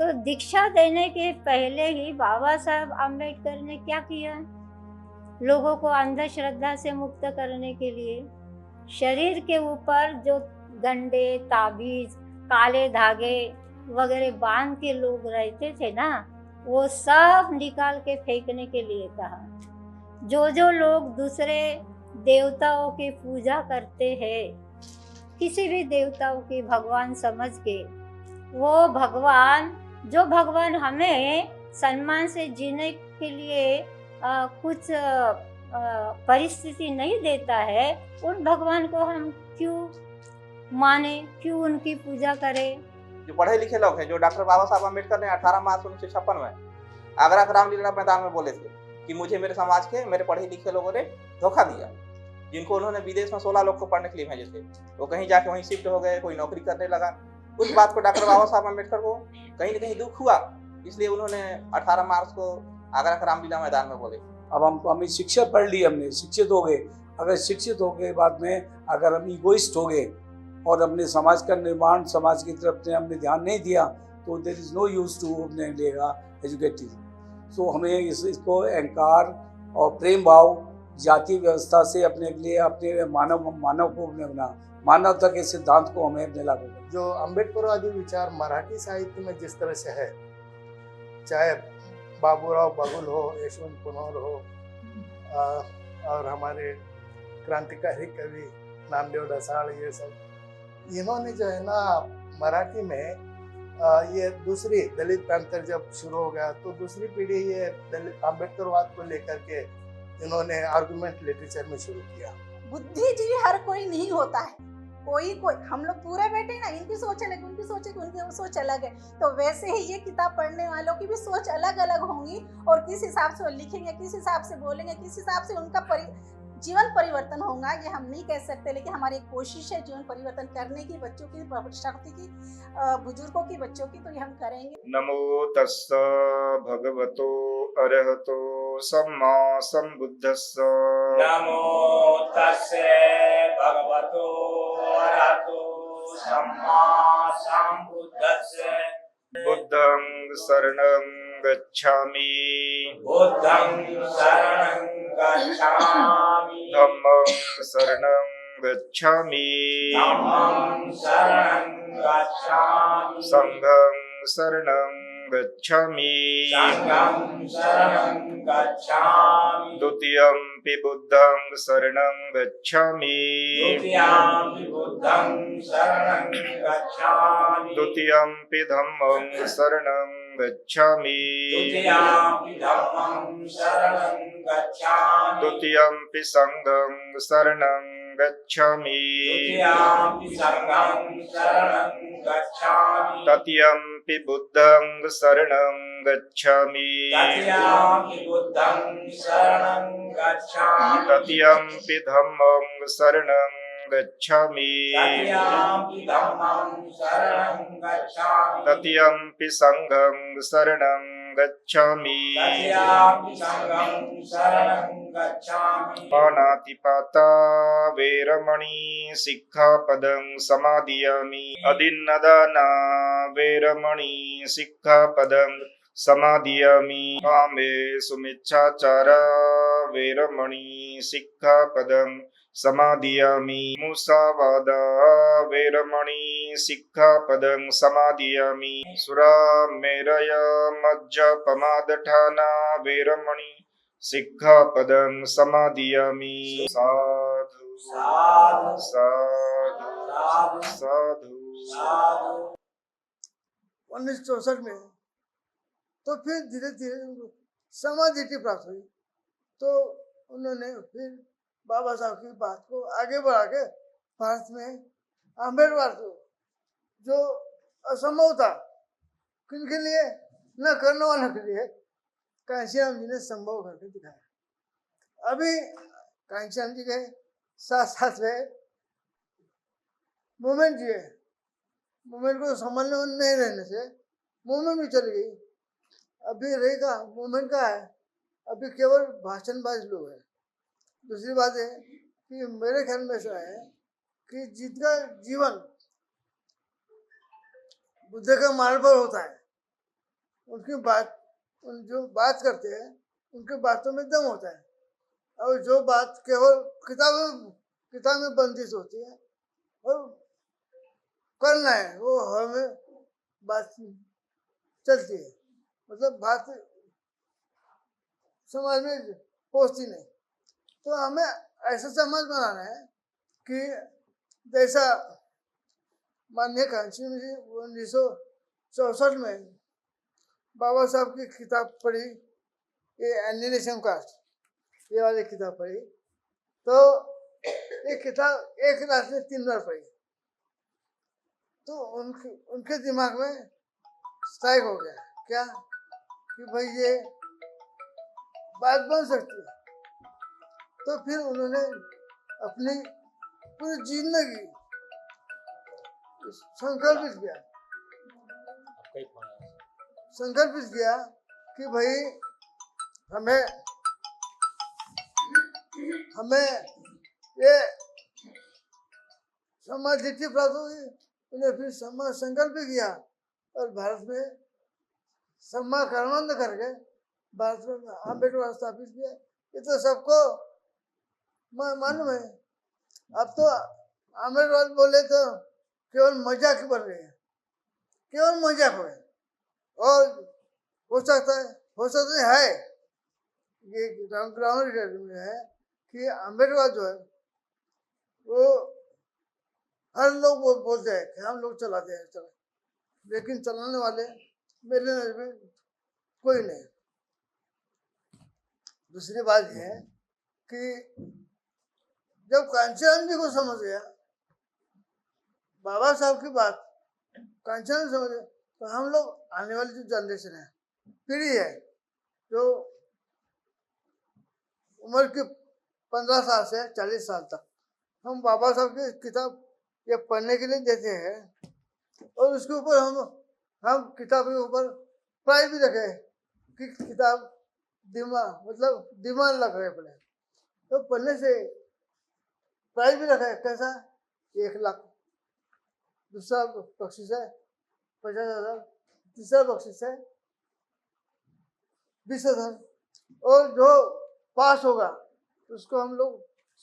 तो दीक्षा देने के पहले ही बाबा साहब आम्बेडकर ने क्या किया? लोगों को अंधश्रद्धा से मुक्त करने के लिए शरीर के ऊपर जो गंडे, ताबीज, काले धागे वगैरह बांध के लोग रहते थे ना, वो सब निकाल के फेंकने के लिए कहा। जो लोग दूसरे देवताओं की पूजा करते हैं, किसी भी देवताओं की भगवान समझ के, वो भगवान हमें सम्मान से जीने के लिए कुछ परिस्थिति नहीं देता है, उन भगवान को हम क्यों माने, क्यों उनकी पूजा करें? जो पढ़े लिखे लोग हैं, जो डॉक्टर बाबा साहब अम्बेडकर ने 18 मार्च 1956 में आगरा के रामलीला मैदान में बोले थे कि मुझे मेरे समाज के मेरे पढ़े लिखे लोगों ने धोखा दिया, जिनको उन्होंने विदेश में 16 लोग को पढ़ने के लिए भेजे थे, वो कहीं जाके वहीं शिफ्ट हो गए, कोई नौकरी करने लगा। उस बात को डॉक्टर बाबा साहब अम्बेडकर को कहीं न कहीं दुख हुआ, इसलिए उन्होंने 18 मार्च को आगरा के रामलीला मैदान में बोले। अब हमें शिक्षा पढ़ ली, हमने शिक्षित हो गए। अगर शिक्षित हो गए बाद में अगर हम ईगोइस्ट हो गए और अपने समाज का निर्माण, समाज की तरफ से हमने ध्यान नहीं दिया, तो there is no use to अपने लेगा एजुकेटेड। सो हमें इसको अहंकार और प्रेम भाव, जाति व्यवस्था से अपने लिए, अपने मानव को अपने बना, मानवता के सिद्धांत को हमें अपने लागू करना। जो अम्बेडकरवादी विचार मराठी साहित्य में जिस तरह से है, चाहे बाबूराव बागुल हो, यशवंत पुनौर हो, और हमारे क्रांतिकारी कवि नामदेव डसाल, ये सब इन्होंने जो है ना मराठी में ये दूसरी दलित प्रांतर जब शुरू हो गया तो दूसरी पीढ़ी ये दलित अम्बेडकरवाद को लेकर के इन्होंने आर्गुमेंट लिटरेचर में शुरू किया। बुद्धिजीवी हर कोई नहीं होता है, कोई हम लोग पूरे बैठे ना, इनकी सोच अलग, उनकी सोच अलग है, तो वैसे ही ये किताब पढ़ने वालों की भी सोच अलग अलग होंगी और किस हिसाब से वो लिखेंगे, किस हिसाब से बोलेंगे, किस हिसाब से उनका जीवन परिवर्तन होगा ये हम नहीं कह सकते, लेकिन हमारी कोशिश है जीवन परिवर्तन करने की, बच्चों की शक्ति की, बुजुर्गों की, बच्चों की, तो ये हम करेंगे। नमो तस्स भगवतो अरहतो सम्मा सम्बुद्धस्स। नमो तस्से भगवतो अरहतो सम्मा सम्बुद्धस्स। बुद्धं शरणं गच्छामि, बुद्धं शरणं गच्छामि, धम्मं शरणं गच्छामि, धम्मं शरणं गच्छामि, संघं शरणं गच्छामि, संघं शरणं गच्छामि, द्वितीयंपि बुद्धं शरणं गच्छामि, द्वितीयंपि बुद्धं शरणं गच्छामि, द्वितीयंपि धम्मं शरणं गच्छामि, द्वितीयंपि धम्मं शरणं गच्छामि, द्वितीयंपि संघं शरणं गच्छामि, द्वितीयंपि संघं शरणं गच्छामि, तृतीयंपि बुद्धं शरणं गच्छामि, तृतीयंपि बुद्धं शरणं गच्छामि, तृतीयंपि धम्मं शरणं गच्छामि, तृतीयंपि धम्मं शरणं गच्छामि, तृतीयंपि संघं शरणं गच्छामि, तृतीयंपि संघं शरणं गच्छामि, पानातिपाता वेरमणि सिक्खापदं समादियामि, अदिन्नदाना वेरमणि सिक्खापदं समादियामि, कामे सुमिच्छाचारा वेरमणि सिक्खापदं समादियामि, मुसावादा वेरमणि सिक्खापदं समादियामि, सुरामेरय मज्जपमादठाना वेरमणि सिक्खापदं समादियामि। साधु साधु साधु साधु साधु। साधु। 1964 में तो फिर धीरे धीरे उनको समाधि प्राप्त हुई, तो उन्होंने फिर बाबा साहब की बात को आगे बढ़ा के भारत में अम्बेडकर को जो असंभव था किनके लिए, न करने वालों के लिए, कांशीराम जी ने संभव करके दिखाया। अभी कांशीराम जी के साथ साथ में मूवमेंट जी है, मूवमेंट को संभालने में नहीं रहने से मूवमेंट भी चली गई। अभी रहेगा मूवमेंट का है, अभी केवल भाषणबाज लोग हैं। दूसरी बात है कि मेरे ख्याल में ऐसा है कि जिनका जीवन बुद्ध का मार्ग पर होता है, उनकी बात, उन जो बात करते हैं उनके बातों में दम होता है, और जो बात केवल किताब में बंदिश होती है और करना है वो हमें बात चलती है, मतलब बात समाज में पहुंचती नहीं। तो हमें ऐसा समाज बनाना है कि जैसा माननीय कांची जी 1964 में बाबा साहब की किताब पढ़ी, ये एनिमेशन कास्ट, ये वाली किताब पढ़ी, तो ये किताब एक रात में 3 बार पढ़ी, तो उनके दिमाग में स्ट्राइक हो गया क्या कि भाई ये बात बन सकती है। तो फिर उन्होंने अपनी पूरी जिंदगी संकल्पित किया कि भाई हमें ये समाधिति प्राप्त होगी। उन्हें फिर संकल्प किया और भारत में सम्मा कर्मांत करके भारत में अम्बेडकर स्थापित किया। ये तो सबको मालूम है। अब तो अम्बेडकर बोले तो केवल मजाक बन रही है, केवल मजाक है। और हो सकता है ये ग्राउंड रियलिटी में है कि अम्बेडकर जो है वो हर लोग बोलते हैं कि हम लोग चलाते हैं, लेकिन चलाने वाले मेरे नजर में कोई नहीं। दूसरी बात यह है कि जब कांचीराम जी को समझ गया बाबा साहब की बात, कांचीराम समझ गया, तो हम लोग आने वाली जो जनरेशन है, पीढ़ी है, जो उम्र की 15 साल से 40 साल तक हम बाबा साहब की किताब ये पढ़ने के लिए देते हैं, और उसके ऊपर हम किताब के ऊपर प्राइस भी रखे कि किताब डिमांड लग रहे पड़े, तो पढ़ने से प्राइस भी रखा है। कैसा? 1 लाख, दूसरा बख्शिश है 50,000, तीसरा बख्शिश है 20,000, और जो पास होगा उसको हम लोग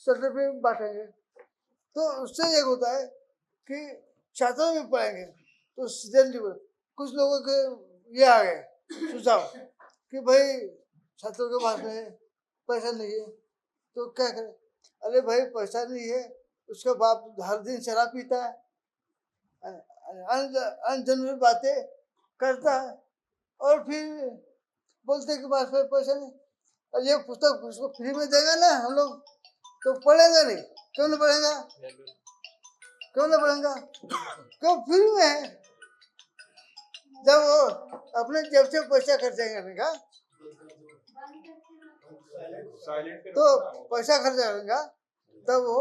सर्टिफिकेट बांटेंगे। तो उससे एक होता है कि छात्र भी पढ़ेंगे। तो सीधे कुछ लोगों के ये आ गए सुझाव कि भाई छात्रों के पास में पैसा नहीं है तो क्या करें। अरे भाई पैसा नहीं है, उसका बाप हर दिन शराब पीता है, अनजनरल बातें करता है, और फिर बोलते कि पास में पैसा नहीं। और ये पुस्तक उसको फ्री में देगा ना हम लोग तो पढ़ेगा नहीं। क्यों नहीं पढ़ेगा? क्यों? फ्री में है। जब वो अपने जेब से पैसा खर्चेंगे का तो पैसा खर्च करेगा तब वो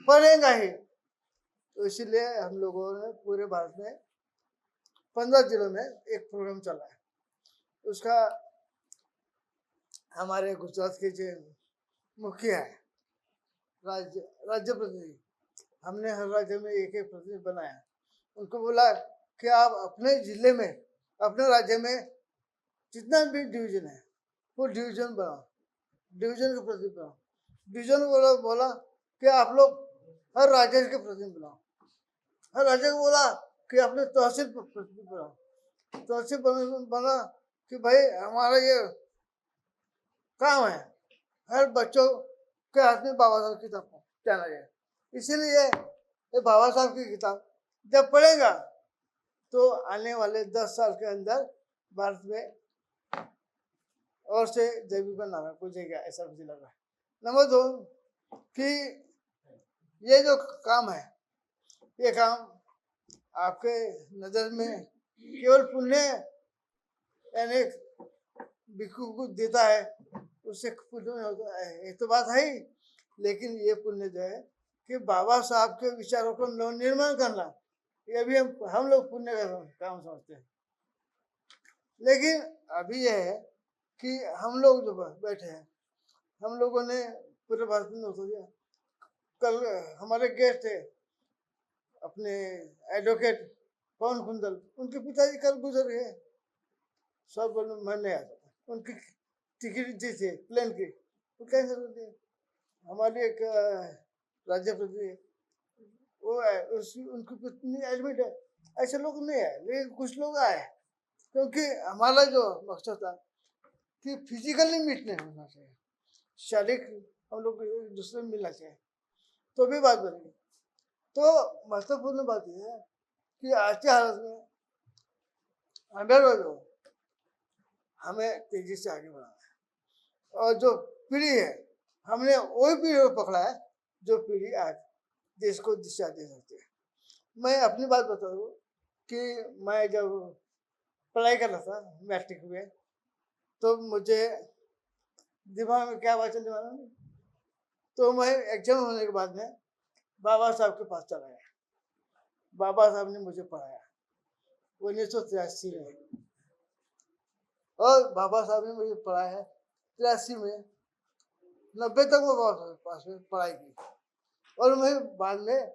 पढ़ेगा ही। तो इसीलिए हम लोगों ने पूरे भारत में 15 जिलों में एक प्रोग्राम चला है। उसका हमारे गुजरात के जो मुखिया है, राज्य प्रतिनिधि, हमने हर राज्य में एक प्रतिनिधि बनाया। उनको बोला कि आप अपने जिले में, अपने राज्य में जितना भी डिवीजन है वो डिवीजन बनाओ, डिवीजन के प्रतिनिधि बनाओ। डिवीजन को बोला कि आप लोग हर राज्य के प्रतिनिधि बनाओ। हर राज्य को बोला कि अपने तहसील प्रतिनिधि बनाओ। तहसील बना कि भाई हमारा ये काम है, हर बच्चों के हाथ में बाबा साहब की किताब जाना चाहिए। इसीलिए ये बाबा साहब की किताब जब पढ़ेगा तो आने वाले 10 साल के अंदर भारत में और से जैविक नाम पूछेगा, ऐसा मुझे लग रहा है। नंबर 2 कि ये जो काम है, ये काम आपके नजर में केवल पुण्य यानी भिक्षु को देता है उससे पुण्य नहीं होता है, ये तो बात है ही। लेकिन ये पुण्य जो है कि बाबा साहब के विचारों को निर्माण करना, ये भी हम लोग पुण्य का काम समझते हैं। लेकिन अभी यह है कि हम लोग जो बैठे हैं, हम लोगों ने पूरे भारत में नोट दिया। कल हमारे गेस्ट थे अपने एडवोकेट पवन कुंदल, उनके पिताजी कल गुजर गए। सब बोले मैं नहीं आ सकता। उनकी टिकट जी थी प्लेन की, वो कैंसिल होती है। हमारी एक राज्य प्रति वो है, उनकी पत्नी एडमिट है। ऐसे लोग नहीं है, लेकिन कुछ लोग आए, क्योंकि हमारा जो मकसद था कि फिजिकली मीट नहीं होना चाहिए, शारीरिक हम लोग एक दूसरे में मिलना चाहिए, तो भी बात बनेगी। तो महत्वपूर्ण बात यह है कि आज की हालत में अंडरवर्ल्ड हमें तेजी से आगे बढ़ाना है, और जो पीढ़ी है हमने वही पीढ़ी को पकड़ा है जो पीढ़ी आज देश को दिशा दे सकती है। मैं अपनी बात बता दूँ कि मैं जब पढ़ाई कर रहा था मैट्रिक में, तो मुझे दिमाग में क्या बात चलने वाला नहीं, तो मैं एग्जाम होने के बाद में बाबा साहब के पास चला गया। बाबा साहब ने मुझे पढ़ाया 1983 में, और बाबा साहब ने मुझे पढ़ाया 83 में, 90 तक मैं बाबा साहब के पास में पढ़ाई की। और मैं बाद में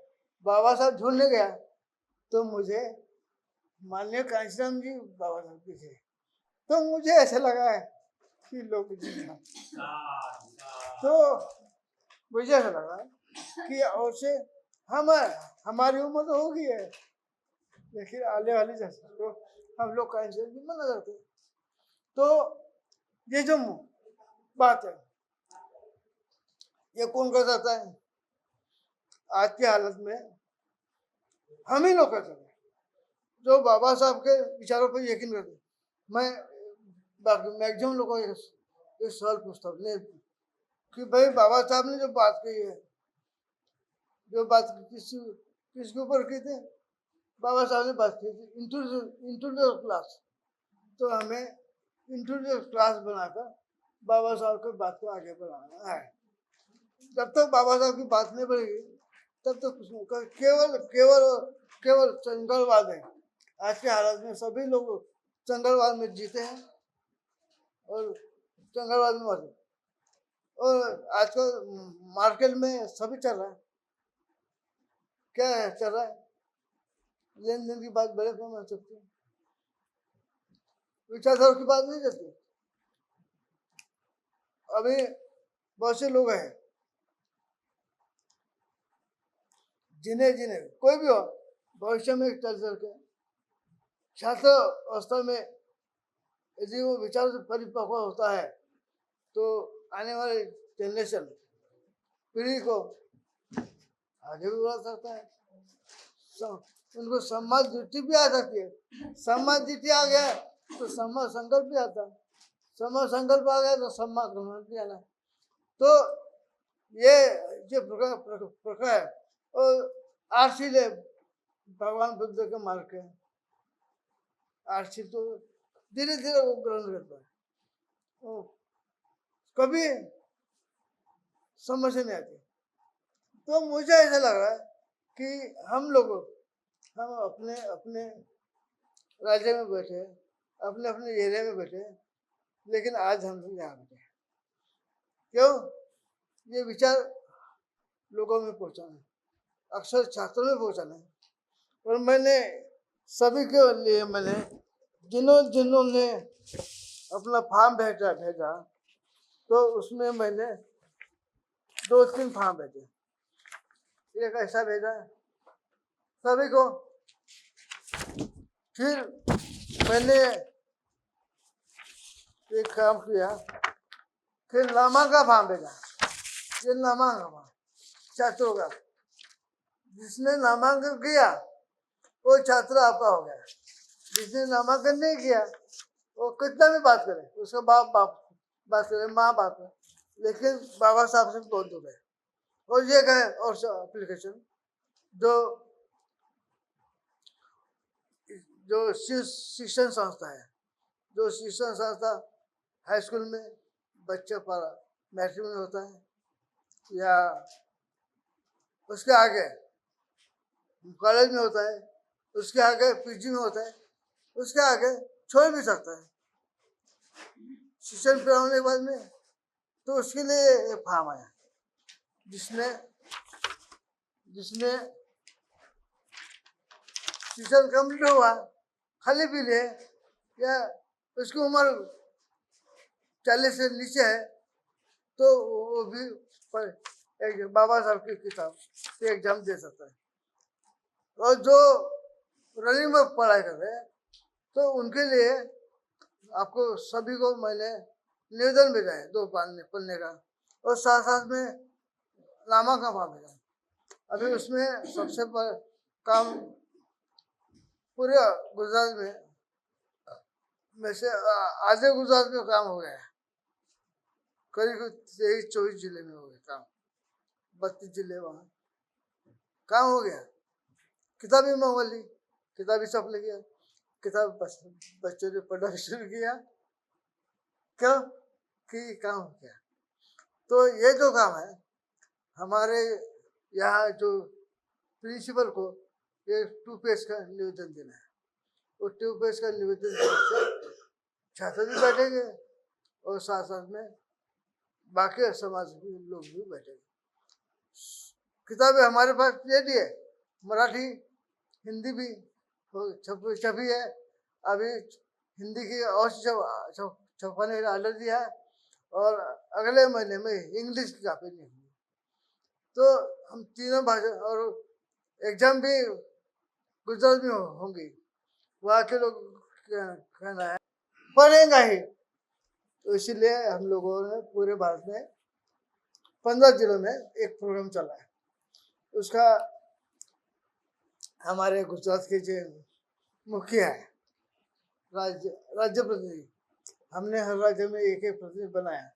बाबा साहब ढूंढने गया तो मुझे माननीय कांशीराम जी बाबा साहब दिखे। तो मुझे ऐसा लगा है कि लोग जी हाँ, तो मुझे ऐसा लगा कि और से हमारी उम्र तो हो गई है, लेकिन आने वाली जनरेशन को हम लोग कांशीराम जी मना करते। तो ये जो बात है ये कौन कर सकता है? आज की हालत में हम ही लोग कर सकते हैं जो बाबा साहब के विचारों पर यकीन करते। मैं मैक्सिमम लोगों को एक सवाल पूछता हूँ कि भाई बाबा साहब ने जो बात कही है, जो बात किसके ऊपर की थी? बाबा साहब ने बात की थी इंटरनेशनल क्लास। तो हमें इंटरनेशनल क्लास बनाकर बाबा साहब की बात को आगे बढ़ाना है। जब तक बाबा साहब की बात नहीं बढ़ेगी तब तक कुछ नहीं। केवल केवल केवल चंगलवाद है। आज के हालत में सभी लोग चंगलवाद में जीते हैं और चंगलवाद में मरते। और आजकल मार्केट में सभी चल रहा है, क्या है चल रहा है? लेन देन की बात बड़े को मान सकते हैं, विचारधारा की बात नहीं करते। अभी बहुत से लोग हैं जिन्हें कोई भी हो भविष्य में चल के छात्र अवस्था में यदि वो विचार से परिपक्व होता है तो आने वाले जनरेशन पीढ़ी को आगे भी बढ़ा सकता है। उनको समाज दृष्टि भी आ सकती है। समाज दृष्टि आ गया तो समाज संकल्प भी आता है, समाज संकल्प आ गया तो समाज ग्रहण भी आना है। तो ये जो प्रकार है और आरसी ले भगवान बुद्ध के मार्ग के आरसी तो धीरे धीरे वो ग्रहण करता है, वो कभी समझ नहीं आती। तो मुझे ऐसा लग रहा है कि हम अपने अपने राज्य में बैठे, अपने अपने एरिया में बैठे, लेकिन आज हम लोग यहाँ बैठे। क्यों? ये विचार लोगों में पहुँचाना है, अक्सर छात्रों में पहुँचाना है। और मैंने सभी के लिए मैंने जिन्होंने अपना फॉर्म भेजा तो उसमें मैंने 2-3 फॉर्म भेजे। एक ऐसा भेजा सभी को, फिर मैंने एक काम किया, फिर नामांकन फॉर्म भेजा। ये नामांकन फॉर्म छात्रों का, जिसने नामांकन किया वो छात्र आपका हो गया, जिसने नामांकन नहीं किया वो कितना भी बात करे, उसका बाप बात करे, माँ बात करे, लेकिन बाबा साहब से बहुत दूर है। और ये कहे और एप्लीकेशन जो शिक्षण संस्था है, जो शिक्षण संस्था हाई स्कूल में बच्चे पर मैट्रिक में होता है या उसके आगे कॉलेज में होता है, उसके आगे पीजी में होता है, उसके आगे छोड़ भी सकता है शिक्षण पूरा होने के बाद में। तो उसके लिए एक फॉर्म आया जिसने शिक्षण कंप्लीट हुआ, खाली भी ले या उसकी उम्र 40 से नीचे है तो वो भी एक बाबा साहब की किताब से एग्जाम दे सकता है। और जो रनिंग में पढ़ाई कर रहे हैं तो उनके लिए आपको सभी को मैंने निवेदन भेजा है 2 पढ़ने का, और साथ साथ में नामांकन फॉर्म भेजा है। अभी उसमें सबसे काम पूरे गुजरात में से आधे गुजरात में काम हो गया है, करीब 23-24 जिले में हो गया काम, 32 जिले वहाँ काम हो गया। किताब भी मंगवा ली, किताब भी सप्लाई किया, किताब बच्चों ने पढ़ना शुरू किया। क्यों कि काम हो गया। तो ये जो काम है हमारे यहाँ जो प्रिंसिपल को ये 2 पेज का निवेदन देना है, वो 2 पेज का निवेदन देने से छात्र भी बैठेंगे और साथ साथ में बाकी समाज के लोग भी बैठेंगे। किताबें हमारे पास रेडी है, मराठी हिंदी भी छपी है। अभी हिंदी की और छपाने का ऑर्डर दिया है और अगले महीने में इंग्लिश की कापी निकली। तो हम तीनों भाषा और एग्जाम भी गुजरात में होंगी, वहाँ के लोग कहना है पढ़ेगा ही। तो इसीलिए हम लोगों ने पूरे भारत में 15 जिलों में एक प्रोग्राम चला है। उसका हमारे गुजरात के जो मुखिया है राज्य प्रतिनिधि, हमने हर राज्य में एक प्रतिनिधि बनाया।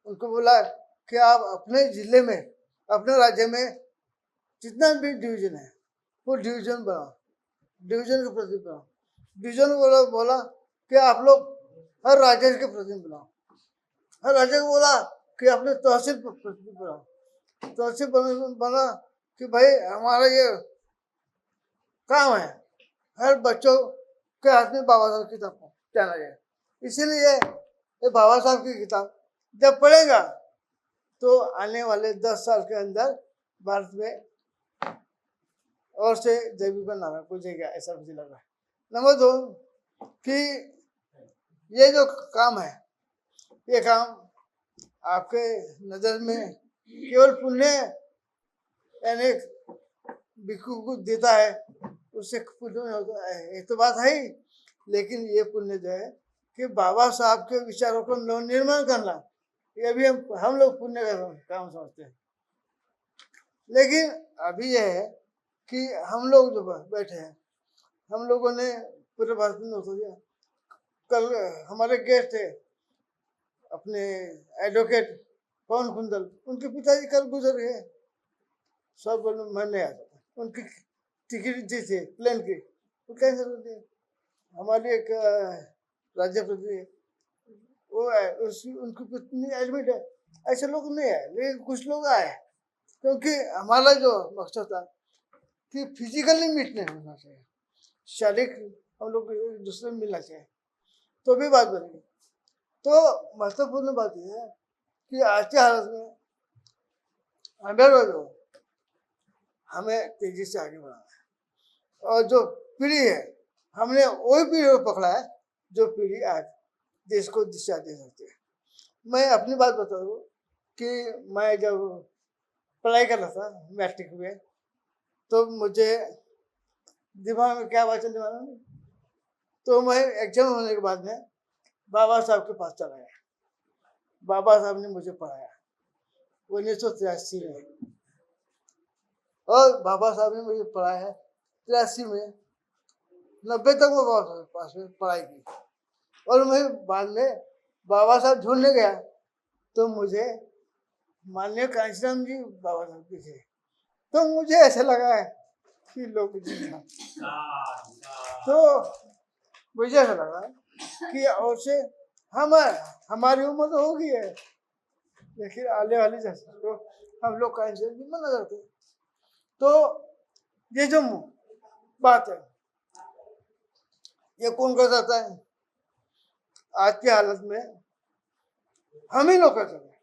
उनको बोला कि आप अपने जिले में अपने राज्य में जितना भी डिवीजन है वो डिवीजन बनाओ, डिवीजन के प्रतिनिधि बनाओ। डिवीजन को बोला कि आप लोग हर राज्य के प्रतिनिधि बनाओ, हर राज्य को बोला कि अपने तहसील प्रतिनिधि बनाओ। तहसील बना कि भाई हमारा ये काम है हर बच्चों के हाथ में बाबा साहब की किताब जाना जाए। इसीलिए ये बाबा साहब की किताब जब पढ़ेगा तो आने वाले 10 साल के अंदर भारत में और से जैविक नारा पूछेगा, ऐसा मुझे लग रहा है। नंबर 2 कि ये जो काम है ये काम आपके नजर में केवल पुण्य यानी भिक्षु को देता है उससे पुण्य होता है, ये तो बात है ही। लेकिन ये पुण्य जो है कि बाबा साहब के विचारों को निर्माण करना, ये भी हम लोग पुण्य का काम समझते हैं। लेकिन अभी यह है कि हम लोग जो बैठे हैं, हम लोगों ने पूरे भारत में नौकरी दिया। कल हमारे गेस्ट थे अपने एडवोकेट पवन कुंदल, उनके पिताजी कल गुजर गए। सब बोले मैं नहीं आ सकता, उनकी टिकट दी थी प्लेन की, वो कैंसिल हो गई। हमारे एक राज्य प्रतिनिधि वो है, उनकी पत्नी एडमिट है। ऐसे लोग नहीं आए, लेकिन कुछ लोग आए क्योंकि हमारा जो मकसद था कि फिजिकली मीट नहीं होना चाहिए, शारीरिक हम लोग एक दूसरे में मिलना चाहिए, तो भी बात बनेगी। तो महत्वपूर्ण बात यह है कि आज के हालत में जो हमें तेजी से आगे बढ़ाना है। और जो पीढ़ी है हमने वही पीढ़ी को पकड़ा है जो पीढ़ी आज देश को दिशा दे सकती है। मैं अपनी बात बता दूं कि मैं जब पढ़ाई कर रहा था मैट्रिक में, तो मुझे दिमाग में क्या बात चल रहा है, तो मैं एग्जाम होने के बाद में बाबा साहब के पास चला गया। बाबा साहब ने मुझे पढ़ाया 1983 में, और बाबा साहब ने मुझे पढ़ाया है 83 में, 90 तक मैं बाबा साहब के पास में पढ़ाई की। और मैं बाद में बाबा साहब ढूंढने गया तो मुझे माननीय कांशीराम जी बाबा साहब की थे। तो मुझे ऐसा लगा है कि लोग तो मुझे ऐसा लगा कि और से हमारी उम्र तो हो गई है, लेकिन आने वाली जनरेशन को हम लोग कांशीराम जी मना करते। तो ये जो बात है ये कौन कर सकता है? आज की हालत में हम ही लोग कर सकते हैं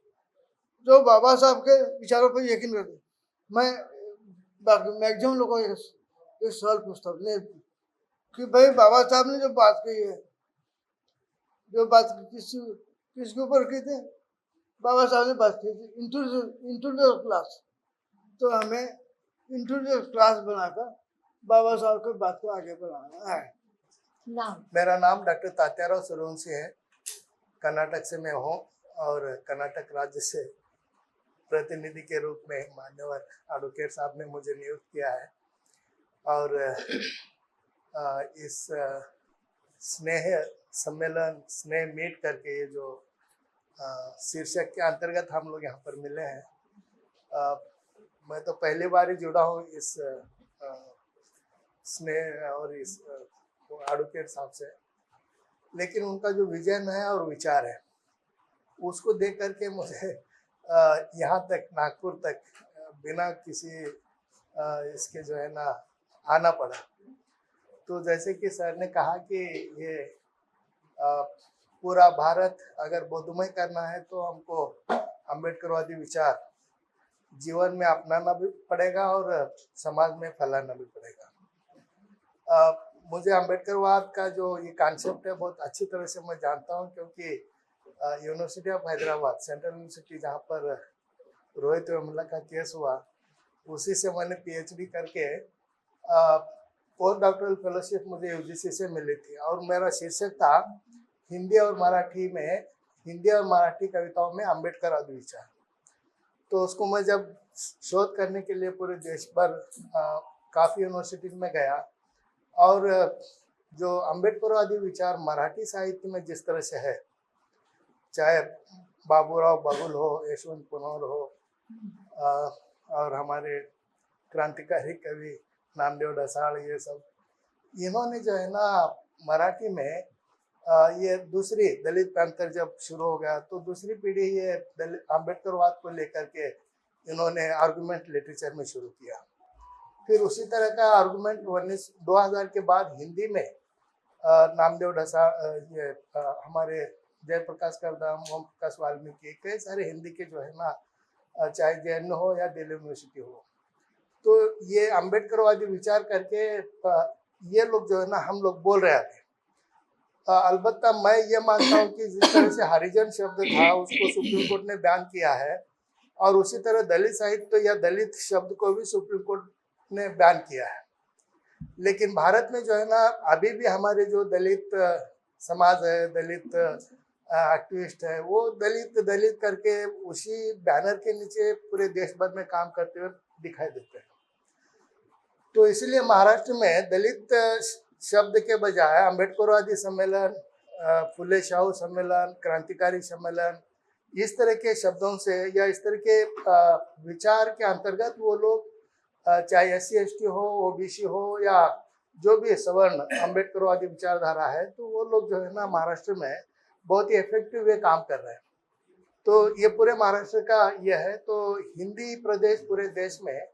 जो बाबा साहब के विचारों पर यकीन करते। मैं मैक्सिमम लोगों को ये सवाल पूछता हूँ कि भाई बाबा साहब ने जो बात कही है जो बात किसके ऊपर की थी, बाबा साहब ने बात की थी इंट्रोड्यूस क्लास। तो हमें इंट्रोड्यूस क्लास बनाकर बाबा साहब की बात को आगे बढ़ाना है। मेरा नाम डॉक्टर तात्याराव सूर्यवंशी है। कर्नाटक से मैं हूँ और कर्नाटक राज्य से प्रतिनिधि के रूप में मान्यवर एडवोकेट साहब ने मुझे नियुक्त किया है। और इस स्नेह सम्मेलन, स्नेह मीट करके ये जो शीर्षक के अंतर्गत हम लोग यहाँ पर मिले हैं। मैं तो पहली बार ही जुड़ा हूँ इस स्नेह और इस एडवोकेट साहब से, लेकिन उनका जो विजन है और विचार है उसको देख करके मुझे यहाँ तक नागपुर तक बिना किसी इसके जो है ना आना पड़ा। तो जैसे कि सर ने कहा कि ये पूरा भारत अगर बौद्धमय करना है तो हमको अम्बेडकरवादी विचार जीवन में अपनाना भी पड़ेगा और समाज में फैलाना भी पड़ेगा। मुझे अम्बेडकरवाद का जो ये कॉन्सेप्ट है बहुत अच्छी तरह से मैं जानता हूँ, क्योंकि university of Hyderabad, central university, जहाँ पर रोहित वेमुला का केस हुआ, उसी से मैंने पीएचडी करके पोस्ट डॉक्टरल फेलोशिप मुझे यूजीसी से मिली थी। और मेरा शीर्षक था हिंदी और मराठी कविताओं में अम्बेडकरवादी विचार। तो उसको मैं जब शोध करने के लिए पूरे देश भर काफ़ी यूनिवर्सिटीज में गया, और जो अम्बेडकरवादी विचार मराठी साहित्य में जिस तरह से है, चाहे बाबूराव बागुल हो, यशवंत पुनौर हो, और हमारे क्रांतिकारी कवि नामदेव ढसाल, ये सब, इन्होंने जो है ना मराठी में ये दूसरी दलित पैंथर जब शुरू हो गया तो दूसरी पीढ़ी ये अम्बेडकरवाद को लेकर के इन्होंने आर्गुमेंट लिटरेचर में शुरू किया। फिर उसी तरह का आर्गुमेंट 2000 के बाद हिंदी में नामदेव ढसाल, ये हमारे जयप्रकाश करदाम, ओम प्रकाश वाल्मीकि, कई सारे हिंदी के जो है ना, चाहे जेएनयू हो या दिल्ली यूनिवर्सिटी हो, तो ये अम्बेडकरवादी विचार करके ये लोग जो है ना हम लोग बोल रहे थे। अलबत्ता मैं ये मानता हूँ कि जिस तरह से हरिजन शब्द था उसको सुप्रीम कोर्ट ने बैन किया है, और उसी तरह दलित साहित्य या दलित शब्द को भी सुप्रीम कोर्ट ने बैन किया है। लेकिन भारत में जो है ना अभी भी हमारे जो दलित समाज है, दलित एक्टिविस्ट है, वो दलित करके उसी बैनर के नीचे पूरे देश भर में काम करते हुए दिखाई देते हैं। तो इसलिए महाराष्ट्र में दलित शब्द के बजाय अम्बेडकरवादी सम्मेलन, फुले शाहू सम्मेलन, क्रांतिकारी सम्मेलन, इस तरह के शब्दों से या इस तरह के विचार के अंतर्गत वो लोग, चाहे SC/ST हो, OBC हो या जो भी सवर्ण अम्बेडकरवादी विचारधारा है, तो वो लोग जो है ना महाराष्ट्र में बहुत ही इफेक्टिव वे काम कर रहे हैं। तो ये पूरे महाराष्ट्र का ये है। तो हिंदी प्रदेश पूरे देश में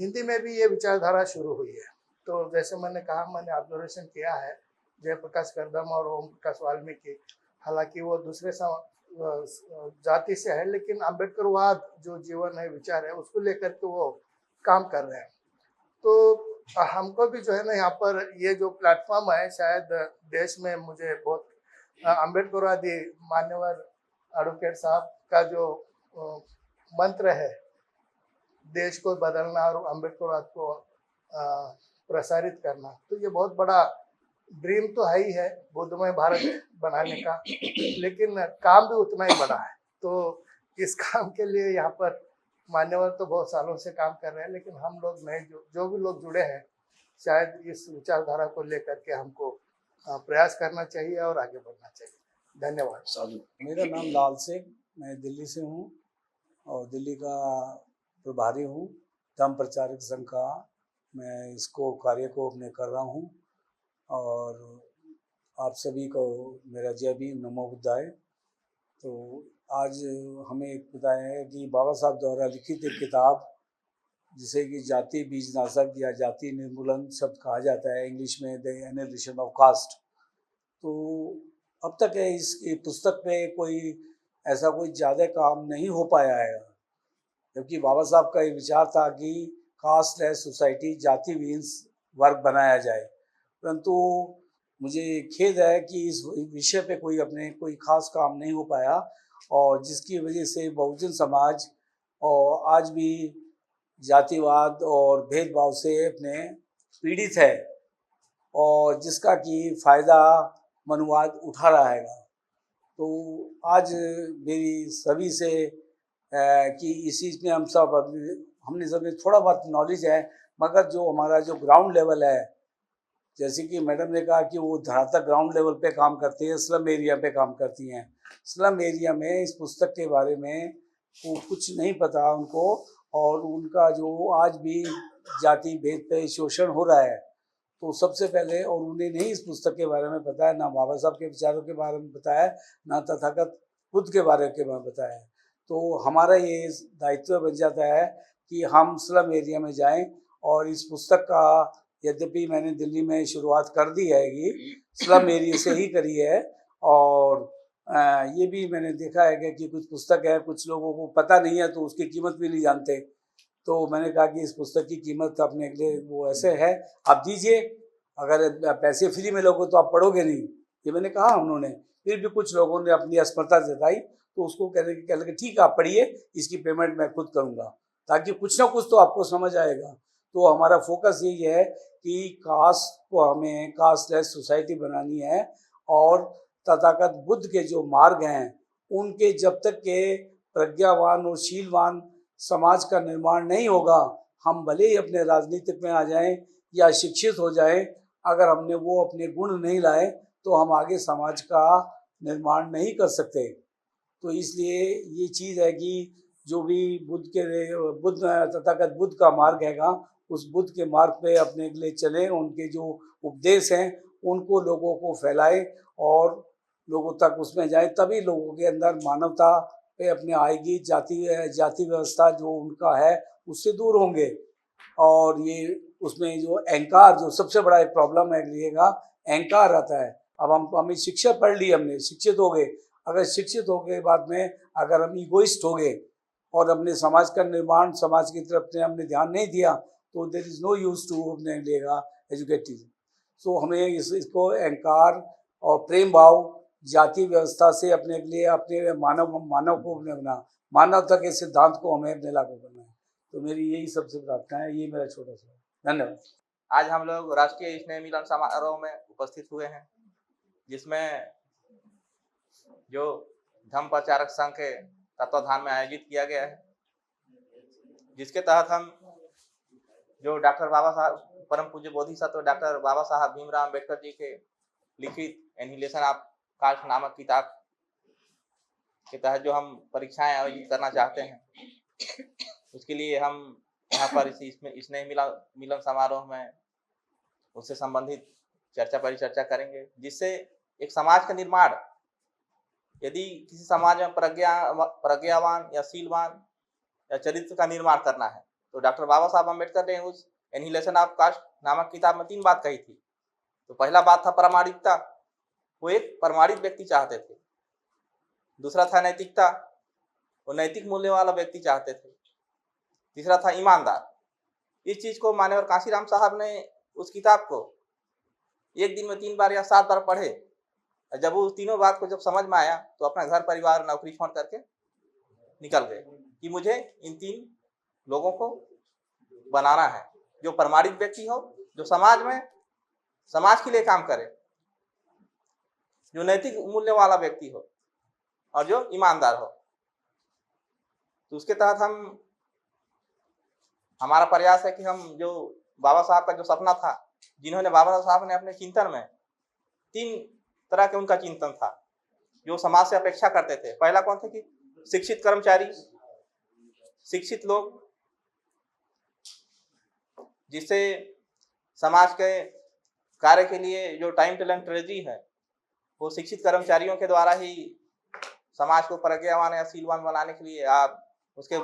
हिंदी में भी ये विचारधारा शुरू हुई है। तो जैसे मैंने कहा, मैंने ऑब्जर्वेशन किया है, जयप्रकाश करदम और ओम प्रकाश वाल्मीकि, हालांकि वो दूसरे जाति से है, लेकिन अम्बेडकरवाद जो जीवन है, विचार है, उसको लेकर के वो काम कर रहे हैं। तो हमको भी जो है ना यहाँ पर ये जो प्लेटफॉर्म है, शायद देश में मुझे बहुत अम्बेडकरवादी मान्यवर एडवोकेट साहब का जो मंत्र है, देश को बदलना और अम्बेडकरवाद को प्रसारित करना, तो ये बहुत बड़ा ड्रीम तो है ही है बुद्धमय भारत बनाने का, लेकिन काम भी उतना ही बड़ा है। तो इस काम के लिए यहाँ पर मान्यवर तो बहुत सालों से काम कर रहे हैं, लेकिन हम लोग नए जो भी लोग जुड़े हैं, शायद इस विचारधारा को लेकर के हमको प्रयास करना चाहिए और आगे बढ़ना चाहिए। धन्यवाद। साधु। मेरा नाम लाल सिंह, मैं दिल्ली से हूँ और दिल्ली का प्रभारी हूँ धम्म प्रचारक संघ का। मैं इसको कार्य को अपने कर रहा हूँ और आप सभी को मेरा जय भीम, नमो बुद्धाय। तो आज हमें बताया है कि बाबा साहब द्वारा लिखित एक किताब, जिसे कि जाति बीजनाशक या जाति निर्मूलन शब्द कहा जाता है, इंग्लिश में द एनिहिलेशन ऑफ कास्ट। तो अब तक है इसकी पुस्तक पे कोई ऐसा कोई ज़्यादा काम नहीं हो पाया है, जबकि बाबा साहब का ये विचार था कि कास्टलेस सोसाइटी, जाति विहीन वर्ग बनाया जाए। परंतु मुझे खेद है कि इस विषय पे कोई खास काम नहीं हो पाया, और जिसकी वजह से बहुजन समाज और आज भी जातिवाद और भेदभाव से अपने पीड़ित है, और जिसका कि फ़ायदा मनुवाद उठा रहा है। तो आज मेरी सभी से कि इस चीज़ में हमने सब थोड़ा बहुत नॉलेज है, मगर जो हमारा जो ग्राउंड लेवल है, जैसे कि मैडम ने कहा कि वो धरातल ग्राउंड लेवल पे काम करती हैं, स्लम एरिया पे काम करती हैं। स्लम एरिया में इस पुस्तक के बारे में वो कुछ नहीं पता उनको, और उनका जो आज भी जाति भेद पे शोषण हो रहा है, तो सबसे पहले, और उन्हें नहीं इस पुस्तक के बारे में पता है, ना बाबा साहब के विचारों के बारे में पता है, ना तथागत बुद्ध के बारे में पता है। तो हमारा ये दायित्व बन जाता है कि हम स्लम एरिया में जाएं, और इस पुस्तक का, यद्यपि मैंने दिल्ली में शुरुआत कर दी है, ये स्लम एरिया से ही करी है, और ये भी मैंने देखा है कि कुछ पुस्तक है, कुछ लोगों को पता नहीं है तो उसकी कीमत भी नहीं जानते। तो मैंने कहा कि इस पुस्तक की कीमत अपने के लिए वो ऐसे है, आप दीजिए, अगर पैसे फ्री में लोगे तो आप पढ़ोगे नहीं, ये मैंने कहा। उन्होंने फिर भी कुछ लोगों ने अपनी असमर्था जताई, तो उसको कहने लगे ठीक है आप पढ़िए, इसकी पेमेंट मैं खुद करूँगा, ताकि कुछ ना कुछ तो आपको समझ आएगा। तो हमारा फोकस यही है कि कास्ट को हमें कास्टलेस सोसाइटी बनानी है, और तथागत बुद्ध के जो मार्ग हैं उनके जब तक के प्रज्ञावान और शीलवान समाज का निर्माण नहीं होगा, हम भले ही अपने राजनीतिक में आ जाएं या शिक्षित हो जाएं, अगर हमने वो अपने गुण नहीं लाए तो हम आगे समाज का निर्माण नहीं कर सकते। तो इसलिए ये चीज़ है कि जो भी बुद्ध तथागत बुद्ध का मार्ग हैगा, उस बुद्ध के मार्ग पे अपने के लिए चलें, उनके जो उपदेश हैं उनको लोगों को फैलाएं और लोगों तक उसमें जाए, तभी लोगों के अंदर मानवता पे अपने आएगी। जाति व्यवस्था जो उनका है उससे दूर होंगे। और ये उसमें जो अहंकार, जो सबसे बड़ा एक प्रॉब्लम है लिएगा, अहंकार आता है। अब हमें शिक्षा पढ़ ली, हमने शिक्षित हो गए, अगर शिक्षित हो गए बाद में अगर हम ईगोइस्ट हो गए और अपने समाज का निर्माण, समाज की तरफ से हमने ध्यान नहीं दिया, तो there is no use to अपने लेगा एजुकेटिव। सो हमें इसको अहंकार और प्रेम भाव, जाति व्यवस्था से अपने लिए, अपने मानव को अपने मानवता के सिद्धांत को हमें अपने लागू करना है। तो मेरी यही सबसे प्रार्थना है। ये मेरा छोटा सा धन्यवाद। आज हम लोग राष्ट्रीय स्नेह मिलन समारोह में उपस्थित हुए हैं, जिसमें जो धम्म प्रचारक संघ के तत्वाधान में आयोजित किया गया है, जिसके तहत हम जो डॉक्टर बाबा साहब, परम पूज्य बोधिसत्व डॉक्टर बाबा साहब भीमराव अम्बेडकर जी के लिखित एनिहिलेशन ऑफ कास्ट नामक किताब के तहत जो हम परीक्षाएं आयोजित करना चाहते हैं, उसके लिए हम यहाँ पर इस स्नेह मिलन समारोह में उससे संबंधित चर्चा परिचर्चा करेंगे, जिससे एक समाज का निर्माण, यदि किसी समाज में प्रज्ञावान या शीलवान या चरित्र का निर्माण करना है, तो डॉक्टर बाबा साहब अम्बेडकर ने उस एनिहिलेशन ऑफ कास्ट नामक किताब में 3 बात कही थी। तो पहला बात था प्रामाणिकता, वो एक प्रमाणित व्यक्ति चाहते थे। दूसरा था नैतिकता, वो नैतिक मूल्य वाला व्यक्ति चाहते थे। तीसरा था ईमानदार। इस चीज को मान्यवर कांशीराम साहब ने उस किताब को एक दिन में 3 बार या 7 बार पढ़े। जब वो तीनों बात को जब समझ में आया, तो अपना घर परिवार नौकरी छोड़ करके निकल गए कि मुझे इन 3 लोगों को बनाना है, जो प्रमाणित व्यक्ति हो, जो समाज के लिए काम करे, जो नैतिक मूल्य वाला व्यक्ति हो और जो ईमानदार हो। तो उसके तहत हमारा प्रयास है कि हम जो बाबा साहब का जो सपना था, जिन्होंने बाबा साहब ने अपने चिंतन में 3 तरह के उनका चिंतन था जो समाज से अपेक्षा करते थे। पहला कौन थे कि शिक्षित कर्मचारी, शिक्षित लोग, जिससे समाज के कार्य के लिए जो टाइम टैलेंट ट्रेजरी है, वो शिक्षित कर्मचारियों के द्वारा ही समाज को प्रज्ञावान या शीलवान बनाने के लिए, आप उसके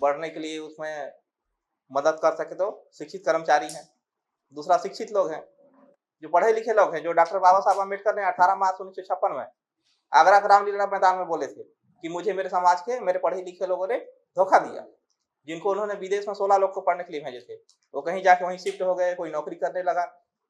बढ़ने के लिए उसमें मदद कर सके, तो शिक्षित कर्मचारी हैं। दूसरा शिक्षित लोग हैं, जो पढ़े लिखे लोग हैं, जो डॉक्टर बाबा साहब अम्बेडकर ने 18 मार्च 1956 में आगरा के रामलीला मैदान में बोले थे कि मुझे मेरे समाज के, मेरे पढ़े लिखे लोगों ने धोखा दिया। जिनको उन्होंने विदेश में 16 लोग को पढ़ने के लिए भेजे थे, वो कहीं जाके वहीं शिफ्ट हो गए, कोई नौकरी करने लगा,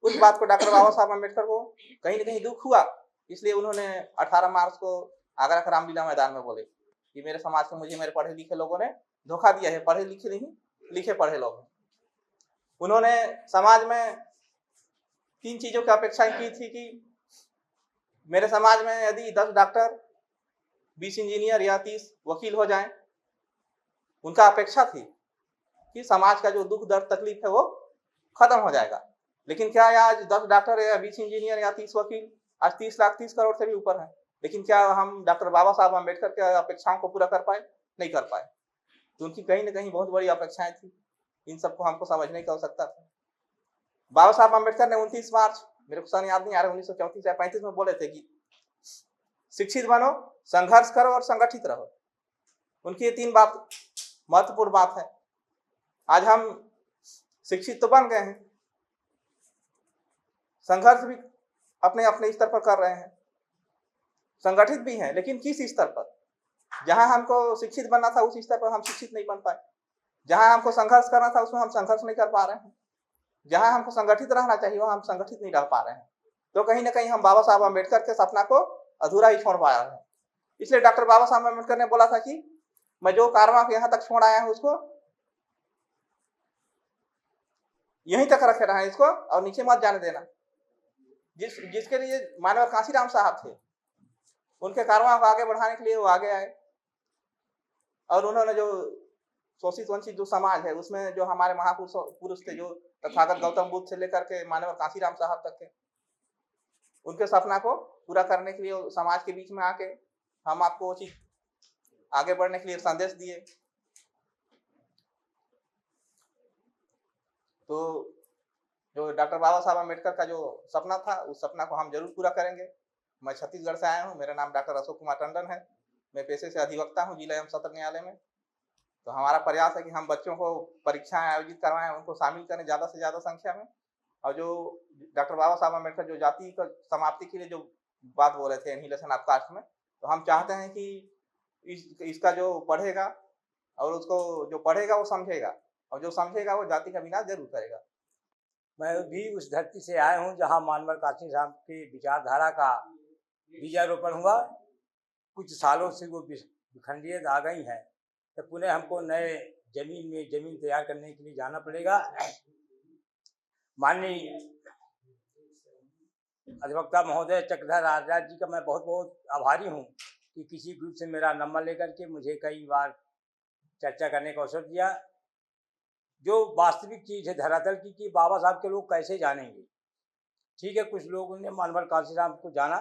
उस बात को डॉक्टर बाबा साहब अम्बेडकर को कहीं न कहीं दुख हुआ, इसलिए उन्होंने 18 मार्च को आगरा के रामलीला मैदान में बोले कि मेरे समाज के मुझे मेरे पढ़े लिखे लोगों ने धोखा दिया है। पढ़े लिखे नहीं, लिखे पढ़े लोग हैं। उन्होंने समाज में 3 चीजों की अपेक्षाएं की थी कि मेरे समाज में यदि 10 डॉक्टर, 20 इंजीनियर या 30 वकील हो जाएं, उनका अपेक्षा थी कि समाज का जो दुख दर्द तकलीफ है वो खत्म हो जाएगा। लेकिन क्या आज 10 डॉक्टर या 20 इंजीनियर या 30 वकील आज 30 लाख 30 करोड़ से भी ऊपर है, लेकिन क्या हम डॉक्टर बाबा साहब अम्बेडकर के अपेक्षाओं को पूरा कर पाए? नहीं कर पाए। तो उनकी कहीं न कहीं बहुत बड़ी अपेक्षाएं थी, इन सबको हमको समझने की आवश्यकता थी। बाबा साहब अम्बेडकर ने 29 मार्च, मेरे को सन याद नहीं आ रहा, 1934 या 35 में बोले थे कि शिक्षित बनो, संघर्ष करो और संगठित रहो। उनकी ये 3 बात महत्वपूर्ण बात है। आज हम शिक्षित तो बन गए हैं, संघर्ष भी अपने अपने स्तर पर कर रहे हैं, संगठित भी हैं, लेकिन किस स्तर पर? जहां हमको शिक्षित बनना था उस स्तर पर हम शिक्षित नहीं बन पाए, जहां हमको संघर्ष करना था उसमें हम संघर्ष नहीं कर पा रहे हैं, जहां हमको संगठित रहना चाहिए वहां हम संगठित नहीं रह पा रहे हैं। तो कहीं ना कहीं हम बाबा साहब अम्बेडकर के सपना को अधूरा ही छोड़ पाया है। इसलिए डॉक्टर बाबा साहब अम्बेडकर ने बोला था कि मैं जो कारवां यहाँ तक छोड़ आया हूँ उसको यहीं तक रखे रहा है, इसको और नीचे मत जाने देना। जिसके लिए मानव काशीराम साहब थे, उनके कारवां को आगे बढ़ाने के लिए वो आगे आए और उन्होंने जो शोषित वंचित जो समाज है उसमें जो हमारे महापुरुष थे, जो तथागत गौतम बुद्ध से लेकर के मानव काशीराम साहब तक थे, उनके सपना को पूरा करने के लिए समाज के बीच में आके हम आपको उचित आगे बढ़ने के लिए संदेश दिए। तो जो डॉक्टर बाबा साहब अम्बेडकर का जो सपना था उस सपना को हम जरूर पूरा करेंगे। मैं छत्तीसगढ़ से आया हूँ, मेरा नाम डॉक्टर अशोक कुमार टंडन है, मैं पेशे से अधिवक्ता हूँ जिला एवं सत्र न्यायालय में। तो हमारा प्रयास है कि हम बच्चों को परीक्षाएं आयोजित करवाएं, उनको शामिल करें ज़्यादा से ज़्यादा संख्या में। और जो डॉक्टर बाबा साहब अम्बेडकर जो जाति का समाप्ति के लिए जो बात बोल रहे थे, एनिहिलेशन ऑफ कास्ट में, तो हम चाहते हैं कि इसका जो पढ़ेगा और उसको जो पढ़ेगा वो समझेगा और जो समझेगा वो जाति का विनाश जरूर करेगा। मैं भी उस धरती से आया हूँ जहाँ मानवर काशीराम की विचारधारा का बीजारोपण हुआ। कुछ सालों से वो खंडित आ गई हैं, तो पुनः हमको नए जमीन तैयार करने के लिए जाना पड़ेगा। माननीय अधिवक्ता महोदय चक्रधर राज जी का मैं बहुत बहुत आभारी हूँ कि किसी ग्रुप से मेरा नंबर लेकर के मुझे कई बार चर्चा करने का अवसर दिया। जो वास्तविक चीज़ है धरातल की कि बाबा साहब के लोग कैसे जानेंगे। ठीक है, कुछ लोगों ने मानवर काशीराम को जाना,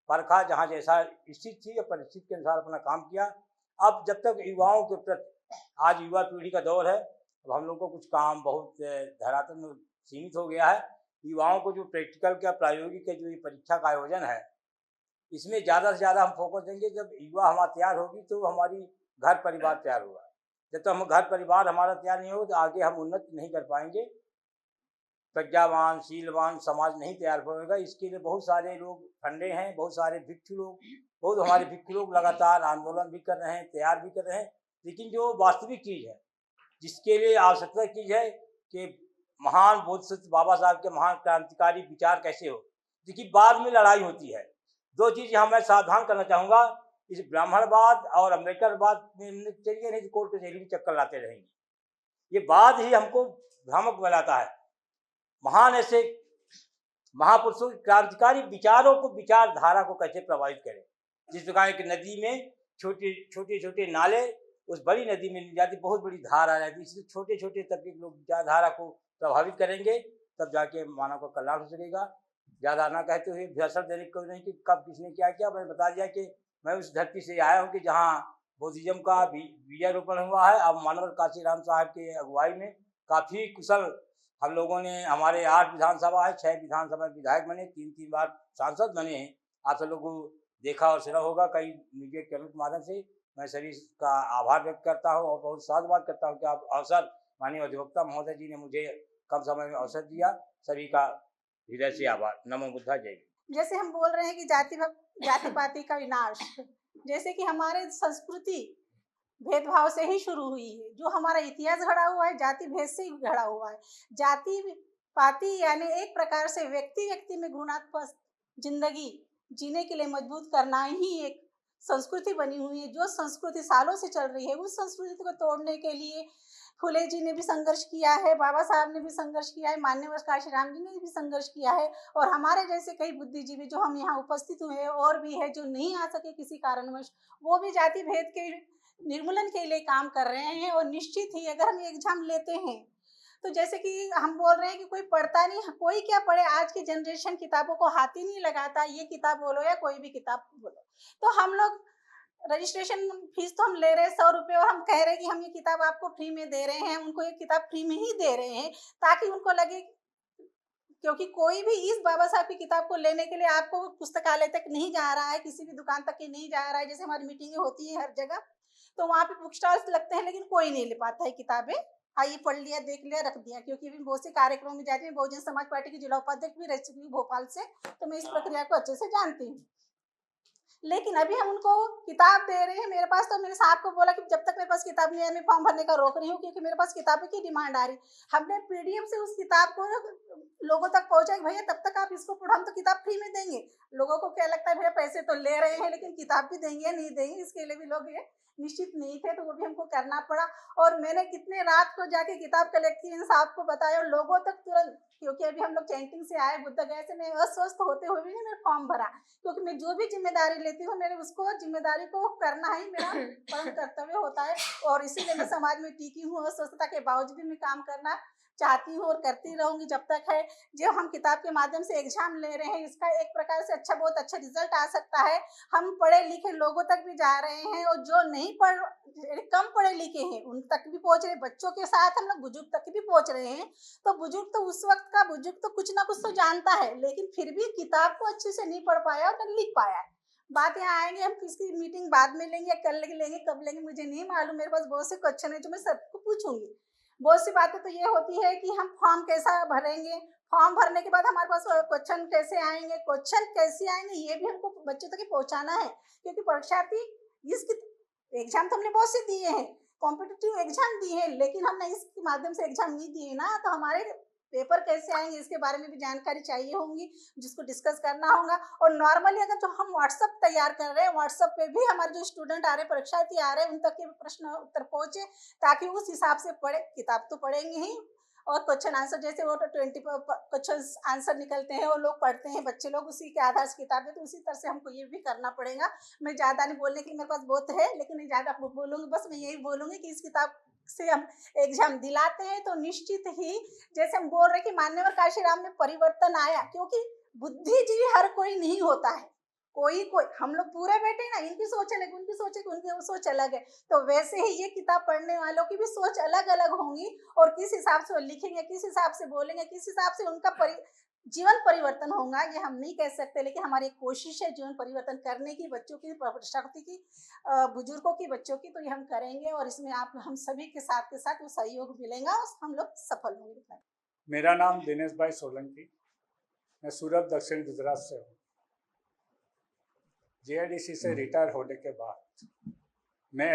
परखा, जहाँ जैसा स्थिति थी या परिस्थिति के अनुसार अपना काम किया। अब जब तक युवाओं के प्रति, आज युवा पीढ़ी का दौर है, अब हम लोग को कुछ काम बहुत धरातल में सीमित हो गया है। युवाओं को जो प्रैक्टिकल का प्रायोगिक का जो ये परीक्षा का आयोजन है, इसमें ज़्यादा से ज़्यादा हम फोकस देंगे। जब युवा हमारा तैयार होगी तो हमारी घर परिवार तैयार होगा। जब तक हम घर परिवार हमारा तैयार नहीं हो तो आगे हम उन्नति नहीं कर पाएंगे, प्रज्ञावान शीलवान समाज नहीं तैयार होगा। इसके लिए बहुत सारे लोग फंडे हैं, बहुत सारे भिक्षु लोग, बहुत हमारे भिक्षु लोग लगातार आंदोलन भी कर रहे हैं, तैयार भी कर रहे हैं। लेकिन जो वास्तविक चीज़ है, जिसके लिए आवश्यकता चीज़ है कि महान बोधिसत्व बाबा साहब के महान क्रांतिकारी विचार कैसे हो। देखिए, बाद में लड़ाई होती है। 2 चीज़ यहाँ मैं सावधान करना चाहूँगा, इस ब्राह्मणवाद और अम्बेडकरवाद में चलिए नहीं तो कोर्ट कचहरी में चक्कर लाते रहेंगे। ये बाद ही हमको भ्रामक बनाता है। महान ऐसे महापुरुषों के क्रांतिकारी विचारों को, विचारधारा को कैसे प्रभावित करें। जिस प्रकार एक नदी में छोटे छोटे नाले उस बड़ी नदी में मिल जाती, बहुत बड़ी धार आ जाती, इसलिए छोटे छोटे तबके लोग विचारधारा को प्रभावित करेंगे, तब जाके मानव का कल्याण हो सकेगा। ज़्यादा ना कहते हुए भाषण देने को नहीं कि कब किसने क्या किया, मैंने बता दिया कि मैं उस धरती से आया हूँ कि जहाँ बौद्धिज्म का बीजारोपण हुआ है। अब मानवर काशीराम साहब के अगुवाई में काफ़ी कुशल हम लोगों ने, हमारे 8 विधानसभा है, 6 विधानसभा विधायक बने, 3 बार सांसद बने हैं। आप सब लोगों को देखा और सुना होगा कई मीडिया चैनल के माध्यम से। मैं सभी का आभार व्यक्त करता हूँ और बहुत साधुवाद करता हूँ कि आप अवसर माननीय अधिवक्ता महोदय जी ने मुझे कम समय में अवसर दिया। सभी का हृदय से आभार। नमो बुद्धा, जय। जैसे हम बोल रहे हैं कि जाति पाति का विनाश, जैसे कि हमारे संस्कृति भेदभाव से ही शुरू हुई है। जो हमारा इतिहास घड़ा हुआ है जाति भेद से ही घड़ा हुआ है। जाति पाती, यानी एक प्रकार से व्यक्ति व्यक्ति में गुणात्मक जिंदगी जीने के लिए मजबूत करना ही एक संस्कृति बनी हुई है, जो संस्कृति सालों से चल रही है। उस संस्कृति को तोड़ने के लिए फुले जी ने भी संघर्ष किया है, बाबा साहब ने भी संघर्ष किया है, माननीय काशीराम जी ने भी संघर्ष किया है, और हमारे जैसे कई बुद्धिजीवी जो हम यहाँ उपस्थित हुए और भी है जो नहीं आ सके किसी कारणवश, वो भी जाति भेद के निर्मूलन के लिए काम कर रहे हैं। और निश्चित ही अगर हम एग्जाम लेते हैं तो जैसे कि हम बोल रहे हैं कि कोई पढ़ता नहीं, कोई क्या पढ़े, आज की जनरेशन किताबों को हाथ ही नहीं लगाता, ये किताब बोलो या कोई भी किताब बोलो। तो हम लोग रजिस्ट्रेशन फीस तो हम ले रहे हैं 100 रुपये, और हम कह रहे हैं कि हम ये किताब आपको फ्री में दे रहे हैं, उनको ये किताब फ्री में ही दे रहे हैं ताकि उनको लगे, क्योंकि कोई भी इस बाबा साहब की किताब को लेने के लिए आपको पुस्तकालय तक नहीं जा रहा है, किसी भी दुकान तक के नहीं जा रहा है। जैसे हमारी मीटिंगें होती है हर जगह, तो वहाँ पे बुक स्टॉल्स लगते हैं, लेकिन कोई नहीं ले पाता है किताबें। आइए पढ़ लिया, देख लिया, रख दिया। क्योंकि अभी बहुत से कार्यक्रमों में जाती हूँ, बहुजन समाज पार्टी की जिला उपाध्यक्ष भी रह चुकी हूँ भोपाल से, तो मैं इस प्रक्रिया को अच्छे से जानती हूँ। लेकिन अभी हम उनको किताब दे रहे हैं। मेरे पास तो मेरे साहब को बोला कि जब तक मेरे पास किताब नहीं है मैं फॉर्म भरने का रोक रही हूँ, क्योंकि मेरे पास किताबों की डिमांड आ रही। हमने पीडीएफ से उस किताब को लोगों तक पहुंचा कि भैया तब तक आप इसको पढ़ो, हम तो किताब फ्री में देंगे। लोगों को क्या लगता है भैया पैसे तो ले रहे हैं लेकिन किताब भी देंगे या नहीं देंगे, इसके लिए भी लोग ये निश्चित नहीं थे, तो वो भी हमको करना पड़ा। और मैंने कितने रात को जाके किताब कलेक्ट की, इन साहब को बताया, और लोगों तक तुरंत, क्योंकि अभी हम लोग कैंटीन से आए बुद्ध गया से, मैं अस्वस्थ होते हुए भी मैं फॉर्म भरा, क्योंकि मैं जो भी जिम्मेदारी लेती हूँ मेरे उसको जिम्मेदारी को करना ही मेरा परम कर्तव्य होता है। और इसीलिए मैं समाज में टिकी हूँ, अस्वस्थता के बावजूद भी मैं काम करना चाहती हूँ और करती रहूंगी जब तक है। जो हम किताब के माध्यम से एग्जाम ले रहे हैं, इसका एक प्रकार से बहुत अच्छा रिजल्ट आ सकता है। हम पढ़े लिखे लोगों तक भी जा रहे हैं, और जो नहीं कम पढ़े लिखे हैं उन तक भी पहुंच रहे, बच्चों के साथ हम लोग बुजुर्ग तक भी पहुंच रहे हैं। तो बुजुर्ग तो उस वक्त का बुजुर्ग तो कुछ ना कुछ तो जानता है, लेकिन फिर भी किताब को अच्छे से नहीं पढ़ पाया और नहीं लिख पाया। बात यहाँ आएंगे, हम किसकी मीटिंग बाद में लेंगे, कल लेंगे, कब लेंगे मुझे नहीं मालूम। मेरे पास बहुत से क्वेश्चन है जो मैं सबको पूछूंगी। बहुत सी बातें तो ये होती है कि हम फॉर्म कैसा भरेंगे, फॉर्म भरने के बाद हमारे पास क्वेश्चन कैसे आएंगे, क्वेश्चन कैसे आएंगे, ये भी हमको बच्चों तक पहुंचाना है। क्योंकि परीक्षार्थी इसकी एग्जाम तो हमने बहुत से दिए हैं, कॉम्पिटिटिव एग्जाम दिए हैं, लेकिन हमने इसके माध्यम से एग्जाम नहीं दिए ना, तो हमारे पेपर कैसे आएंगे इसके बारे में भी जानकारी चाहिए होंगी, जिसको डिस्कस करना होगा। और नॉर्मली अगर जो हम व्हाट्सएप तैयार कर रहे हैं, व्हाट्सएप पे भी हमारे जो स्टूडेंट आ रहे हैं, परीक्षार्थी आ रहे हैं, उन तक के प्रश्न उत्तर पहुंचे, ताकि उस हिसाब से पढ़े। किताब तो पढ़ेंगे ही, और क्वेश्चन आंसर जैसे वो 20 क्वेश्चन आंसर निकलते हैं, वो लोग पढ़ते हैं बच्चे लोग, उसी के आधार से किताब है। तो उसी तरह से हमको ये भी करना पड़ेगा। मैं ज़्यादा नहीं बोलने की मेरे पास बहुत है, लेकिन मैं ज़्यादा बोलूँगी, बस मैं यही बोलूँगी कि इस किताब से हम एग्जाम दिलाते हैं तो निश्चित ही, जैसे हम बोल रहे कि माननीय काशीराम में परिवर्तन आया, क्योंकि बुद्धिजीवी हर कोई नहीं होता है, कोई हम लोग पूरे बैठे ना, इनकी सोच अलग, उनकी सोच अलग है। तो वैसे ही ये किताब पढ़ने वालों की भी सोच अलग अलग होंगी, और किस हिसाब से वो लिखेंगे, किस हिसाब से बोलेंगे, किस हिसाब से उनका जीवन परिवर्तन होगा, ये हम नहीं कह सकते। लेकिन हमारी कोशिश है जीवन परिवर्तन करने की, बच्चों की, शक्ति की, बुजुर्गों की, बच्चों की, तो ये हम करेंगे। और इसमें आप हम सभी के साथ वो सहयोग मिलेगा और हम लोग सफल होंगे। मेरा नाम दिनेश भाई सोलंकी, मैं सूरत दक्षिण गुजरात से हूँ। JIDC से रिटायर होने के बाद मैं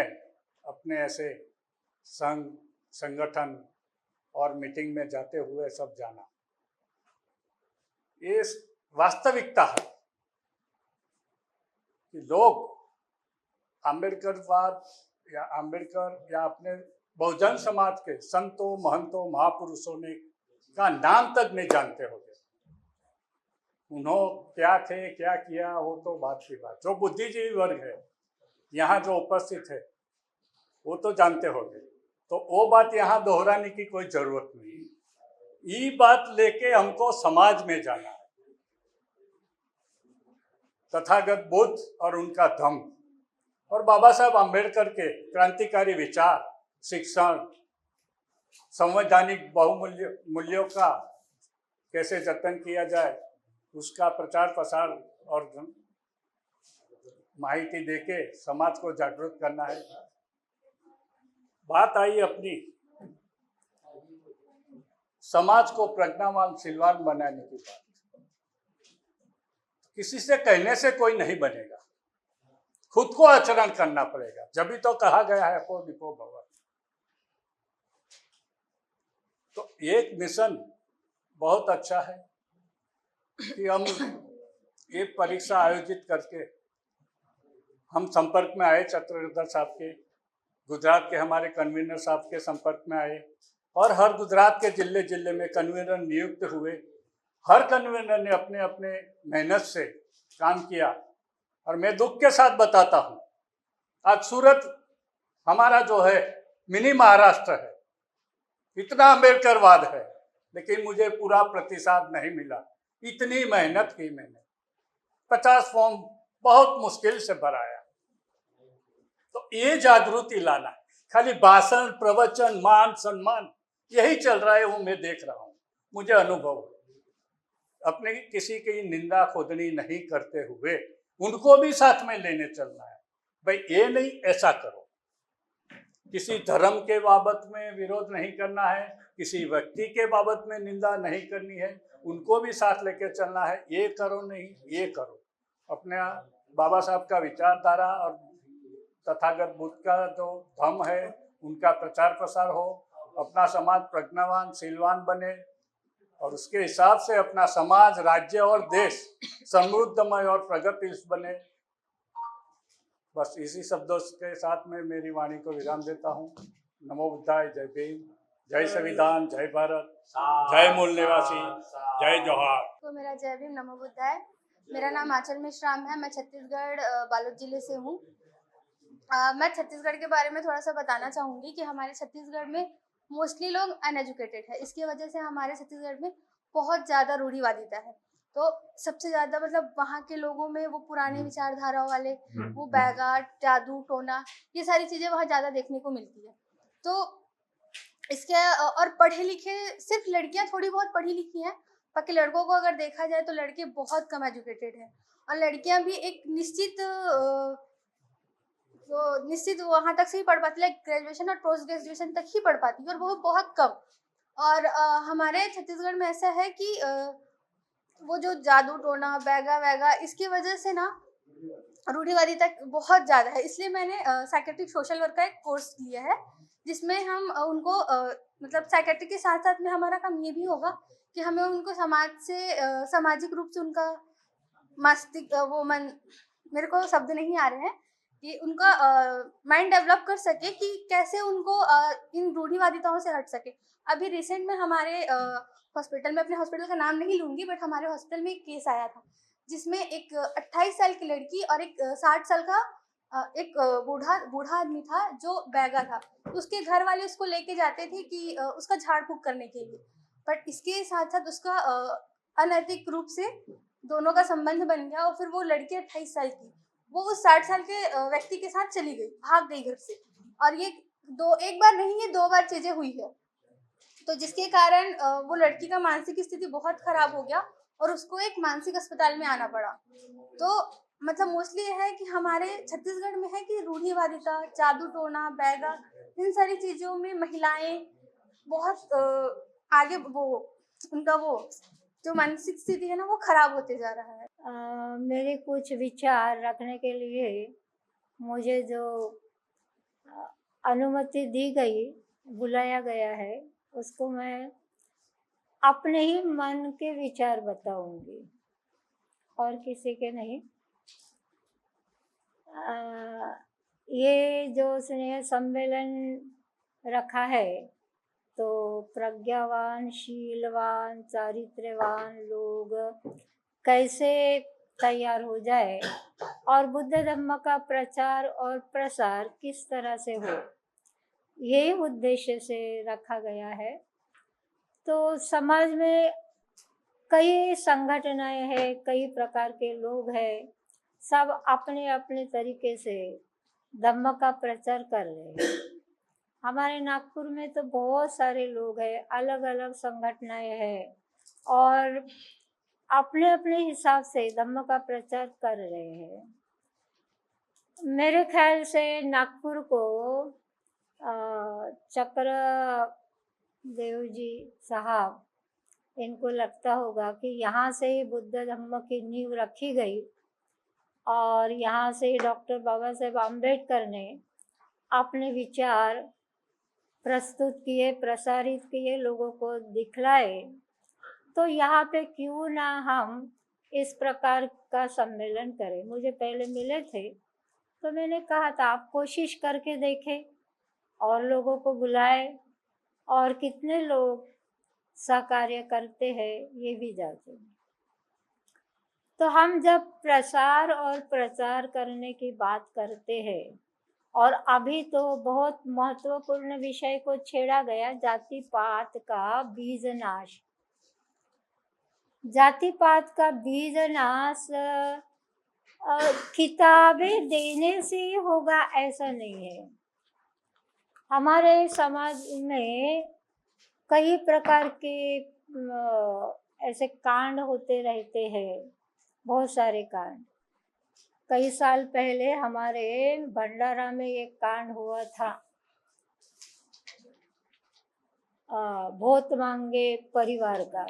अपने ऐसे संघ, संगठन और मीटिंग में जाते हुए सब जाना, ये वास्तविकता है कि लोग आम्बेडकरवाद या आम्बेडकर या अपने बहुजन समाज के संतों, महंतों, महापुरुषों ने का नाम तक नहीं जानते होंगे। उन्होंने क्या थे, क्या किया, वो तो बात की बात। जो बुद्धिजीवी वर्ग है यहाँ जो उपस्थित है वो तो जानते होंगे, तो वो बात यहाँ दोहराने की कोई जरूरत नहीं। ये बात लेके हमको समाज में जाना है। तथागत बुद्ध और उनका धम्म और बाबा साहब आम्बेडकर के क्रांतिकारी विचार, शिक्षण, संवैधानिक मूल्यों का कैसे जतन किया जाए, उसका प्रचार प्रसार और माहिती देके समाज को जागरूक करना है। बात आई अपनी समाज को प्रज्ञावान, शीलवान बनाने की बात। किसी से कहने से कोई नहीं बनेगा, खुद को आचरण करना पड़ेगा। जब भी तो कहा गया है को निपो भव। तो एक मिशन बहुत अच्छा है कि हम एक परीक्षा आयोजित करके हम संपर्क में आए, चक्रधर साहब के, गुजरात के हमारे कन्वीनर साहब के संपर्क में आए और हर गुजरात के जिले जिले में कन्वीनर नियुक्त हुए। हर कन्वीनर ने अपने अपने मेहनत से काम किया और मैं दुख के साथ बताता हूँ, आज सूरत हमारा जो है मिनी महाराष्ट्र है, इतना अम्बेडकरवाद है, लेकिन मुझे पूरा प्रतिसाद नहीं मिला। इतनी मेहनत की मैंने, 50 फॉर्म बहुत मुश्किल से भराया। तो ये जागृति लाना है, खाली भाषण, प्रवचन, मान सम्मान यही चल रहा है, वो मैं देख रहा हूँ, मुझे अनुभव है। अपने किसी की निंदा खोदनी नहीं करते हुए उनको भी साथ में लेने चलना है। भाई ये नहीं, ऐसा करो। किसी धर्म के बाबत में विरोध नहीं करना है, किसी व्यक्ति के बाबत में निंदा नहीं करनी है, उनको भी साथ लेके चलना है। ये करो नहीं, ये करो। अपने बाबा साहब का विचारधारा और तथागत बुद्ध का जो धम्म है उनका प्रचार प्रसार हो, अपना समाज प्रज्ञावान शीलवान बने और उसके हिसाब से अपना समाज, राज्य और देश समृद्धमय और प्रगतिशील बने। बस इसी शब्दों के साथ में मेरी वाणी को विराम देता हूँ। नमो बुद्धाय, जय भीम, जय संविधान, जय भारत, जय मूल निवासी, जय जोहार। तो मेरा जय भीम, नमो बुद्धाय। मेरा नाम आंचल मिश्राम है, मैं छत्तीसगढ़ बालोद जिले से हूँ। मैं छत्तीसगढ़ के बारे में थोड़ा सा बताना चाहूँगी कि हमारे छत्तीसगढ़ में मोस्टली लोग अनएजुकेटेड है। इसकी वजह से हमारे छत्तीसगढ़ में बहुत ज़्यादा रूढ़िवादिता है। तो सबसे ज़्यादा मतलब वहाँ के लोगों में वो पुराने विचारधाराओं वाले, वो बैगाट, जादू टोना, ये सारी चीज़ें वहाँ ज़्यादा देखने को मिलती है। तो इसके और पढ़े लिखे, सिर्फ लड़कियाँ थोड़ी बहुत पढ़ी लिखी हैं, बाकी लड़कों को अगर देखा जाए तो लड़के बहुत कम एजुकेटेड हैं और लड़कियाँ भी एक निश्चित वहाँ तक से ही पढ़ पाती है, ग्रेजुएशन और पोस्ट ग्रेजुएशन तक ही पढ़ पाती है और वो बहुत कम। और हमारे छत्तीसगढ़ में ऐसा है कि वो जो जादू टोना, बैगा वैगा, इसकी वजह से ना रूढ़िवादिता बहुत ज़्यादा है। इसलिए मैंने साइकेट्रिक सोशल वर्क का एक कोर्स लिया है, जिसमें हम उनको मतलब साइकेट्रिक के साथ साथ में हमारा काम ये भी होगा कि हमें उनको समाज से सामाजिक रूप से उनका मेरे को शब्द नहीं आ रहे हैं कि उनका माइंड डेवलप कर सके कि कैसे उनको इन रूढ़िवादिताओं से हट सके। अभी रिसेंट में हमारे हॉस्पिटल में, अपने हॉस्पिटल का नाम नहीं लूँगी, बट हमारे हॉस्पिटल में एक केस आया था जिसमें एक 28 साल की लड़की और एक 60 साल का एक बूढ़ा आदमी था जो बैगा था। उसके घर वाले उसको लेके जाते थे कि उसका झाड़ फूक करने के लिए, बट इसके साथ साथ उसका अनैतिक रूप से दोनों का संबंध बन गया और फिर वो लड़की 28 साल की वो उस 60 साल के व्यक्ति के साथ चली गई, भाग गई घर से। और ये एक बार नहीं, ये 2 बार चीजें हुई है। तो जिसके कारण वो लड़की का मानसिक स्थिति बहुत खराब हो गया और उसको एक मानसिक अस्पताल में आना पड़ा। तो मतलब मोस्टली ये है कि हमारे छत्तीसगढ़ में है कि रूढ़िवादिता, जादू टोना, बैगा, इन सारी चीज़ों में महिलाएं बहुत आगे, वो उनका वो जो मानसिक स्थिति है ना वो खराब होते जा रहा है। मेरे कुछ विचार रखने के लिए मुझे जो अनुमति दी गई, बुलाया गया है, उसको मैं अपने ही मन के विचार बताऊंगी और किसी के नहीं। ये जो स्नेह सम्मेलन रखा है तो प्रज्ञावान, शीलवान, चारित्र्यवान लोग कैसे तैयार हो जाए और बुद्ध धम्म का प्रचार और प्रसार किस तरह से हो, यही उद्देश्य से रखा गया है। तो समाज में कई संगठनाएं हैं, कई प्रकार के लोग हैं, सब अपने अपने तरीके से धम्म का प्रचार कर रहे हैं। हमारे नागपुर में तो बहुत सारे लोग हैं, अलग अलग संगठनाएं हैं और अपने अपने हिसाब से धम्म का प्रचार कर रहे हैं। मेरे ख्याल से नागपुर को चक्र देव जी साहब, इनको लगता होगा कि यहाँ से ही बुद्ध धम्म की नींव रखी गई और यहाँ से डॉक्टर बाबा साहेब अम्बेडकर ने अपने विचार प्रस्तुत किए, प्रसारित किए, लोगों को दिखलाए। तो यहाँ पे क्यों ना हम इस प्रकार का सम्मेलन करें। मुझे पहले मिले थे तो मैंने कहा था आप कोशिश करके देखें और लोगों को बुलाए, और कितने लोग सहकार्य करते हैं ये भी जाते हैं। तो हम जब प्रसार और प्रचार करने की बात करते हैं, और अभी तो बहुत महत्वपूर्ण विषय को छेड़ा गया, जाति पात का बीज नाश। जाति पात का बीज नाश किताबें देने से ही होगा ऐसा नहीं है। हमारे समाज में कई प्रकार के ऐसे कांड होते रहते हैं, बहुत सारे कांड। कई साल पहले हमारे भंडारा में एक कांड हुआ था, बहुत मांगे परिवार का,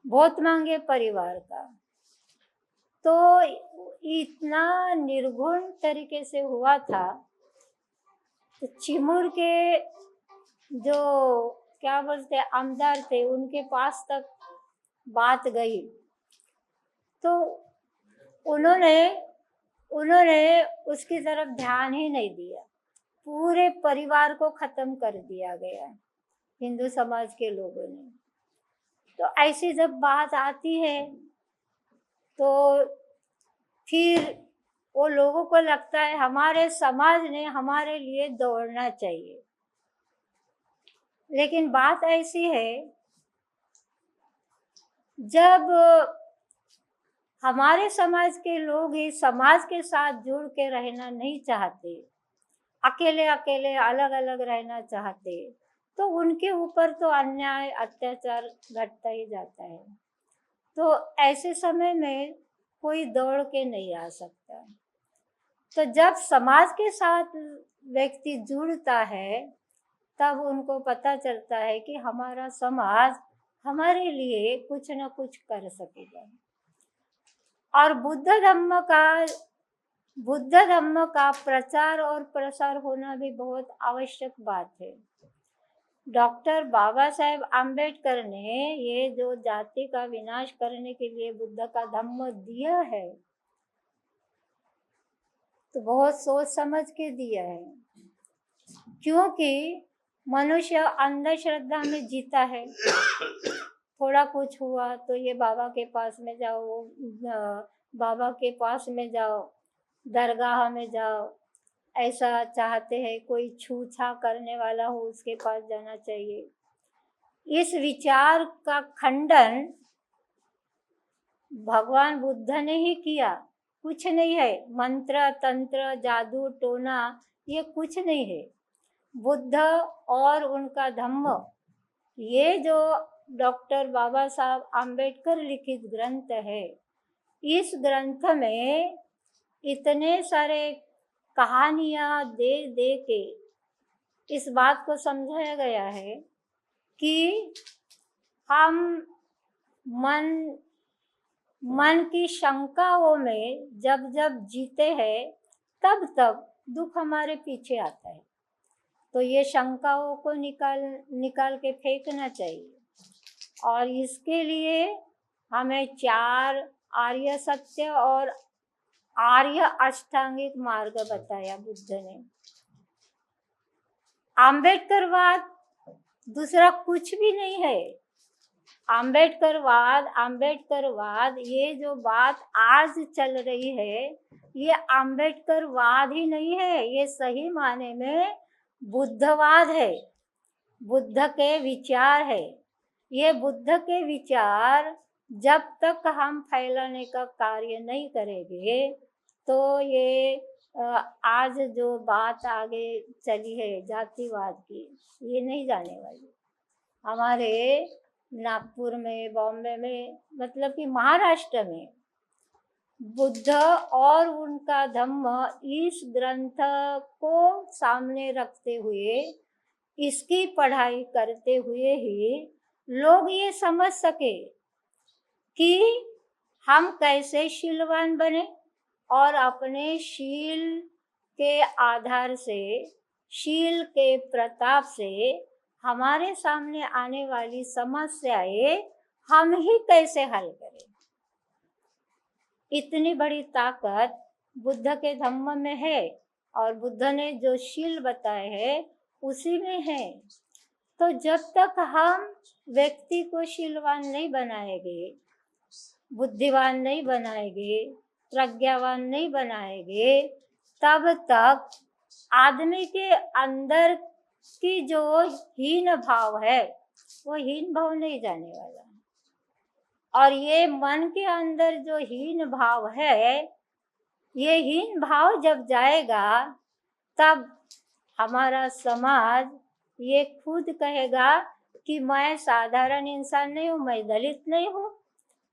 बहुत मांगे परिवार का। तो इतना निर्गुण तरीके से हुआ था, तो चिमूर के जो क्या बोलते आमदार थे उनके पास तक बात गई, तो उन्होंने उसकी तरफ ध्यान ही नहीं दिया। पूरे परिवार को खत्म कर दिया गया हिंदू समाज के लोगों ने। तो ऐसी जब बात आती है तो फिर वो लोगों को लगता है हमारे समाज ने हमारे लिए दौड़ना चाहिए। लेकिन बात ऐसी है, जब हमारे समाज के लोग ही समाज के साथ जुड़ के रहना नहीं चाहते, अकेले अकेले अलग अलग रहना चाहते, तो उनके ऊपर तो अन्याय अत्याचार घटता ही जाता है। तो ऐसे समय में कोई दौड़ के नहीं आ सकता। तो जब समाज के साथ व्यक्ति जुड़ता है तब उनको पता चलता है कि हमारा समाज हमारे लिए कुछ न कुछ कर सकेगा। और बुद्ध धम्म का प्रचार और प्रसार होना भी बहुत आवश्यक बात है। डॉक्टर बाबा साहेब आम्बेडकर ने ये जो जाति का विनाश करने के लिए बुद्ध का धम्म दिया है, तो बहुत सोच समझ के दिया है, क्योंकि मनुष्य अंधश्रद्धा में जीता है। थोड़ा कुछ हुआ तो ये बाबा के पास में जाओ, बाबा के पास में जाओ, दरगाह में जाओ, ऐसा चाहते हैं। कोई छूछा करने वाला हो उसके पास जाना चाहिए। इस विचार का खंडन भगवान बुद्ध ने ही किया, कुछ नहीं है। मंत्र तंत्र जादू टोना ये कुछ नहीं है। बुद्ध और उनका धम्म, ये जो डॉक्टर बाबा साहब आम्बेडकर लिखित ग्रंथ है, इस ग्रंथ में इतने सारे कहानियाँ दे दे के इस बात को समझाया गया है कि हम मन की शंकाओं में जब जब जीते हैं तब तब दुख हमारे पीछे आता है। तो ये शंकाओं को निकाल के फेंकना चाहिए। और इसके लिए हमें 4 आर्य सत्य और आर्य अष्टांगिक मार्ग बताया बुद्ध ने। आम्बेडकरवाद दूसरा कुछ भी नहीं है। आम्बेडकरवाद ये जो बात आज चल रही है, ये आम्बेडकरवाद ही नहीं है, ये सही माने में बुद्धवाद है, बुद्ध के विचार है। ये बुद्ध के विचार जब तक हम फैलाने का कार्य नहीं करेंगे तो ये आज जो बात आगे चली है जातिवाद की, ये नहीं जाने वाली। हमारे नागपुर में, बॉम्बे में, मतलब कि महाराष्ट्र में बुद्ध और उनका धम्म इस ग्रंथ को सामने रखते हुए, इसकी पढ़ाई करते हुए ही लोग ये समझ सके कि हम कैसे शीलवान बने और अपने शील के आधार से, शील के प्रताप से हमारे सामने आने वाली समस्याएं हम ही कैसे हल करें। इतनी बड़ी ताकत बुद्ध के धम्म में है और बुद्ध ने जो शील बताए हैं उसी में है। तो जब तक हम व्यक्ति को शीलवान नहीं बनाएंगे, बुद्धिवान नहीं बनाएंगे, प्रज्ञावान नहीं बनाएंगे, तब तक आदमी के अंदर की जो हीन भाव है वो हीन भाव नहीं जाने वाला। और ये मन के अंदर जो हीन भाव है, ये हीन भाव जब जाएगा तब हमारा समाज ये खुद कहेगा कि मैं साधारण इंसान नहीं हूँ, मैं दलित नहीं हूँ,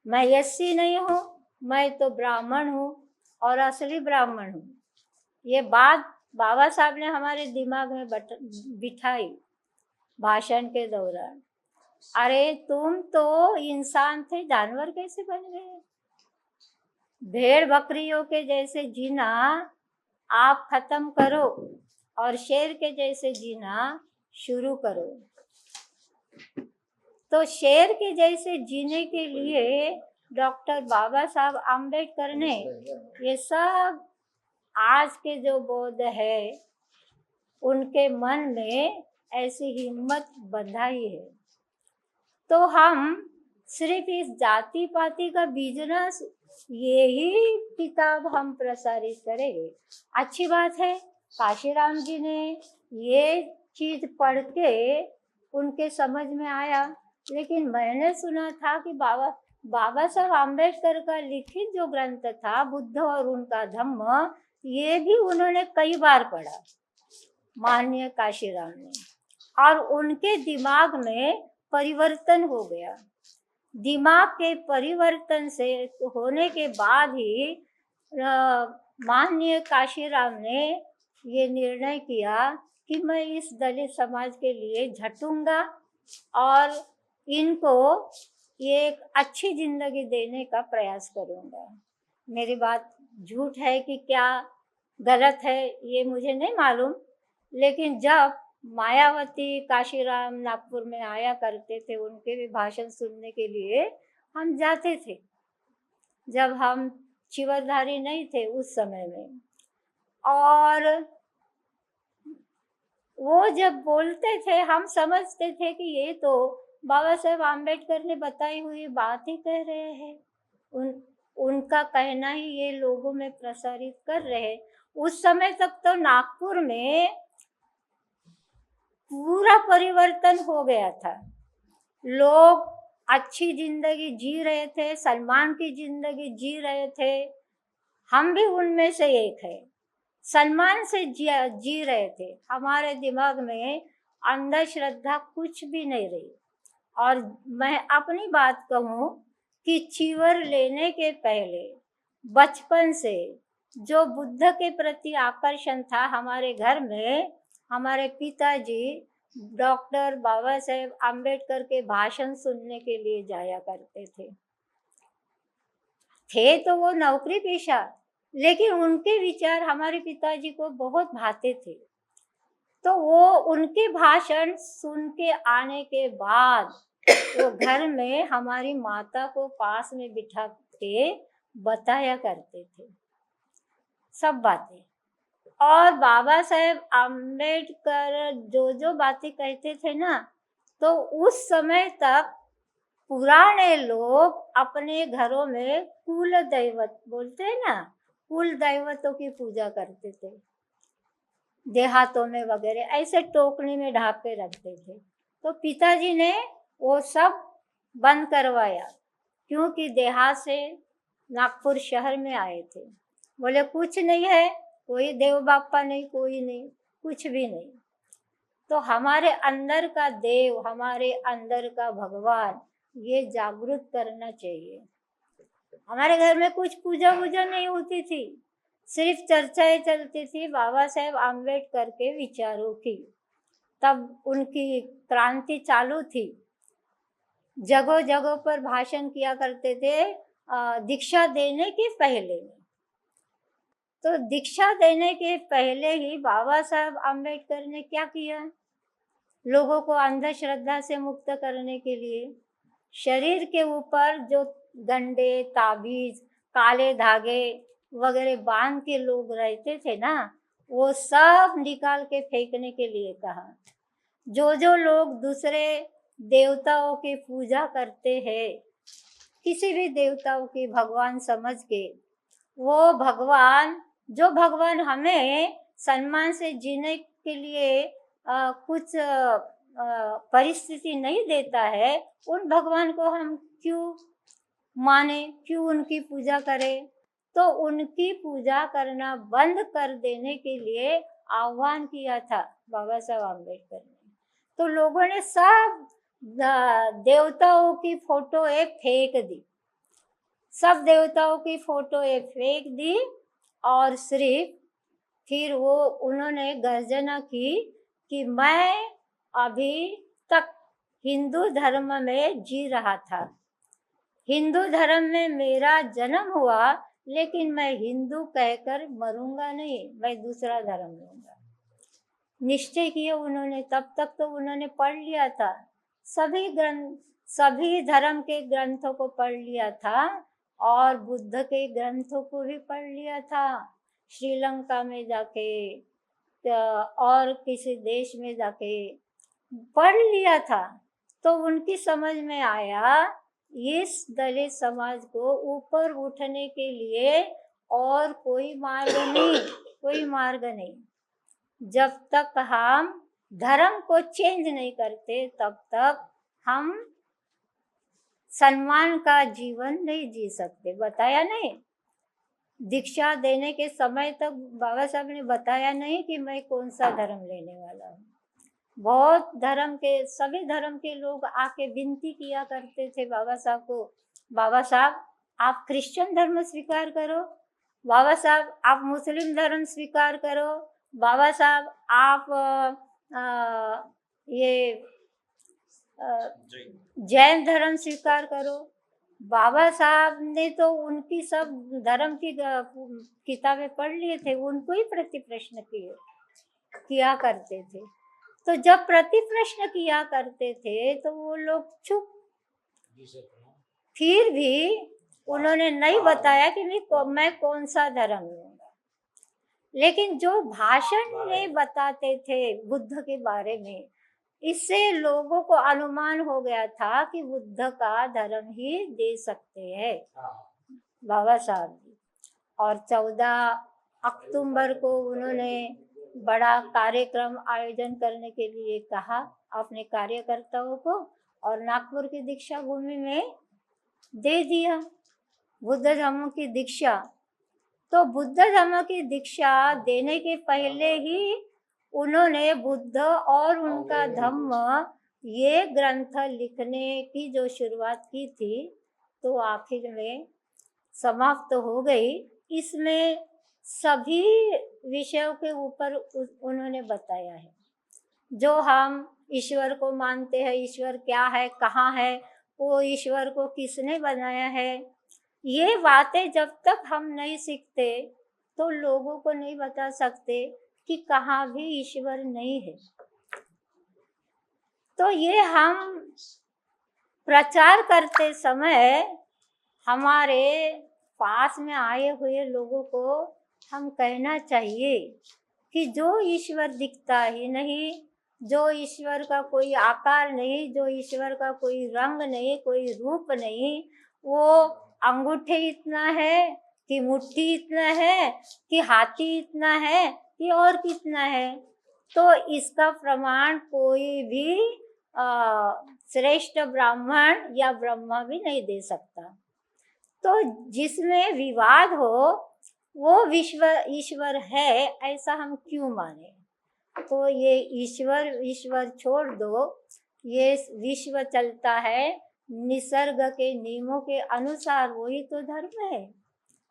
मैं एससी नहीं हूँ, मैं तो ब्राह्मण हूँ और असली ब्राह्मण हूँ। ये बात बाबा साहब ने हमारे दिमाग में बिठाई भाषण के दौरान। अरे तुम तो इंसान थे, जानवर कैसे बन गए? भेड़ बकरियों के जैसे जीना आप खत्म करो और शेर के जैसे जीना शुरू करो। तो शेर के जैसे जीने के लिए डॉक्टर बाबा साहब आम्बेडकर ने ये सब आज के जो बौद्ध है उनके मन में ऐसी हिम्मत बंधाई है। तो हम सिर्फ इस जाति पाति का बिजनेस यही किताब हम प्रसारित करेंगे, अच्छी बात है। काशीराम जी ने ये चीज पढ़ के उनके समझ में आया, लेकिन मैंने सुना था कि बाबा साहब आम्बेडकर का लिखित जो ग्रंथ था बुद्ध और उनका धम्म, ये भी उन्होंने कई बार पढ़ा माननीय काशीराम ने, और उनके दिमाग में परिवर्तन हो गया। दिमाग के परिवर्तन से होने के बाद ही माननीय काशीराम ने ये निर्णय किया कि मैं इस दलित समाज के लिए झटूंगा और इनको एक अच्छी जिंदगी देने का प्रयास करूंगा। मेरी बात झूठ है कि क्या गलत है ये मुझे नहीं मालूम, लेकिन जब मायावती काशीराम नागपुर में आया करते थे, उनके भी भाषण सुनने के लिए हम जाते थे, जब हम चिवरधारी नहीं थे उस समय में। और वो जब बोलते थे हम समझते थे कि ये तो बाबा साहेब आम्बेडकर ने बताई हुई बात ही कह रहे हैं, उनका कहना ही ये लोगों में प्रसारित कर रहे हैं। उस समय तक तो नागपुर में पूरा परिवर्तन हो गया था, लोग अच्छी जिंदगी जी रहे थे, सलमान की जिंदगी जी रहे थे, हम भी उनमें से एक है, सलमान से जी रहे थे। हमारे दिमाग में अंधश्रद्धा कुछ भी नहीं रही। और मैं अपनी बात कहूँ कि चीवर लेने के पहले बचपन से जो बुद्ध के प्रति आकर्षण था, हमारे घर में हमारे पिताजी डॉक्टर बाबा साहेब आम्बेडकर के भाषण सुनने के लिए जाया करते थे तो वो नौकरी पेशा, लेकिन उनके विचार हमारे पिताजी को बहुत भाते थे। तो वो उनके भाषण सुन के आने के बाद वो घर में हमारी माता को पास में बिठा के बताया करते थे सब बातें। और बाबा साहेब आम्बेडकर जो बातें कहते थे ना, तो उस समय तक पुराने लोग अपने घरों में कुल दैवत बोलते हैं ना, कुल दैवतों की पूजा करते थे, देहातों में वगैरह ऐसे टोकरी में ढाक के रखते थे। तो पिताजी ने वो सब बंद करवाया, क्योंकि देहात से नागपुर शहर में आए थे। बोले कुछ नहीं है, कोई देव बापा नहीं, कोई नहीं, कुछ भी नहीं। तो हमारे अंदर का देव, हमारे अंदर का भगवान, ये जागृत करना चाहिए। हमारे घर में कुछ पूजा वूजा नहीं होती थी, सिर्फ चर्चाएं चलती थी बाबा साहेब आम्बेडकर के विचारों की। तब उनकी क्रांति चालू थी, जगह जगह पर भाषण किया करते थे दीक्षा देने के पहले। तो दीक्षा देने के पहले ही बाबा साहब आम्बेडकर ने क्या किया, लोगों को अंधश्रद्धा से मुक्त करने के लिए शरीर के ऊपर जो गंडे, ताबीज, काले धागे वगैरह बांध के लोग रहते थे ना, वो सब निकाल के फेंकने के लिए कहा। जो लोग दूसरे देवताओं की पूजा करते हैं, किसी भी देवताओं की भगवान समझ के, वो भगवान हमें सम्मान से जीने के लिए कुछ परिस्थिति नहीं देता है, उन भगवान को हम क्यों माने, क्यों उनकी पूजा करें? तो उनकी पूजा करना बंद कर देने के लिए आह्वान किया था बाबा साहब आम्बेडकर ने। तो लोगों ने सब देवताओं की फोटो फेंक दी, सब देवताओं की फोटो फेंक दी, और सिर्फ फिर उन्होंने गर्जना की कि मैं अभी तक हिंदू धर्म में जी रहा था, हिंदू धर्म में मेरा जन्म हुआ, लेकिन मैं हिंदू कहकर मरूंगा नहीं, मैं दूसरा धर्म लूंगा। निश्चय किया उन्होंने। तब तक तो उन्होंने पढ़ लिया था, सभी धर्म के ग्रंथों को पढ़ लिया था, और बुद्ध के ग्रंथों को भी पढ़ लिया था। श्रीलंका में जाके और किसी देश में जाके पढ़ लिया था। तो उनकी समझ में आया, इस दलित समाज को ऊपर उठने के लिए और कोई मार्ग नहीं। जब तक हम धर्म को चेंज नहीं करते, तब तक हम सम्मान का जीवन नहीं जी सकते। बताया नहीं, दीक्षा देने के समय तक बाबा साहब ने बताया नहीं कि मैं कौन सा धर्म लेने वाला हूँ। बहुत सभी धर्म के लोग आके विनती किया करते थे बाबा साहब को, बाबा साहब आप क्रिश्चियन धर्म स्वीकार करो, बाबा साहब आप मुस्लिम धर्म स्वीकार करो, बाबा साहब आप जैन धर्म स्वीकार करो। बाबा साहब ने तो उनकी सब धर्म की किताबें पढ़ लिए थे, उनको ही प्रति प्रश्न किया करते थे। तो जब प्रति प्रश्न किया करते थे तो वो लोग चुप। फिर भी उन्होंने नहीं बताया कि मैं कौन सा धर्म लूंगा। लेकिन जो भाषण में बताते थे बुद्ध के बारे में, इससे लोगों को अनुमान हो गया था कि बुद्ध का धर्म ही दे सकते हैं बाबा साहब जी। और 14 अक्टूबर को उन्होंने बड़ा कार्यक्रम आयोजन करने के लिए कहा अपने कार्यकर्ताओं को, और नागपुर की दीक्षा भूमि में दे दिया बुद्ध धर्म की दीक्षा। तो बुद्ध धर्म की दीक्षा देने के पहले ही उन्होंने बुद्ध और उनका धम्म ये ग्रंथ लिखने की जो शुरुआत की थी, तो आखिर में समाप्त हो गई। इसमें सभी विषयों के ऊपर उन्होंने बताया है। जो हम ईश्वर को मानते हैं, ईश्वर क्या है, कहाँ है, वो ईश्वर को किसने बनाया है, ये बातें जब तक हम नहीं सीखते तो लोगों को नहीं बता सकते कि कहाँ भी ईश्वर नहीं है। तो ये हम प्रचार करते समय हमारे पास में आए हुए लोगों को हम कहना चाहिए कि जो ईश्वर दिखता ही नहीं, जो ईश्वर का कोई आकार नहीं, जो ईश्वर का कोई रंग नहीं, कोई रूप नहीं, वो अंगूठे इतना है कि मुट्ठी इतना है कि हाथी इतना है कि और कितना है, तो इसका प्रमाण कोई भी श्रेष्ठ ब्राह्मण या ब्रह्मा भी नहीं दे सकता। तो जिसमें विवाद हो वो ईश्वर है ऐसा हम क्यों माने? तो ये ईश्वर छोड़ दो, ये विश्व चलता है निसर्ग के नियमों के अनुसार, वही तो धर्म है।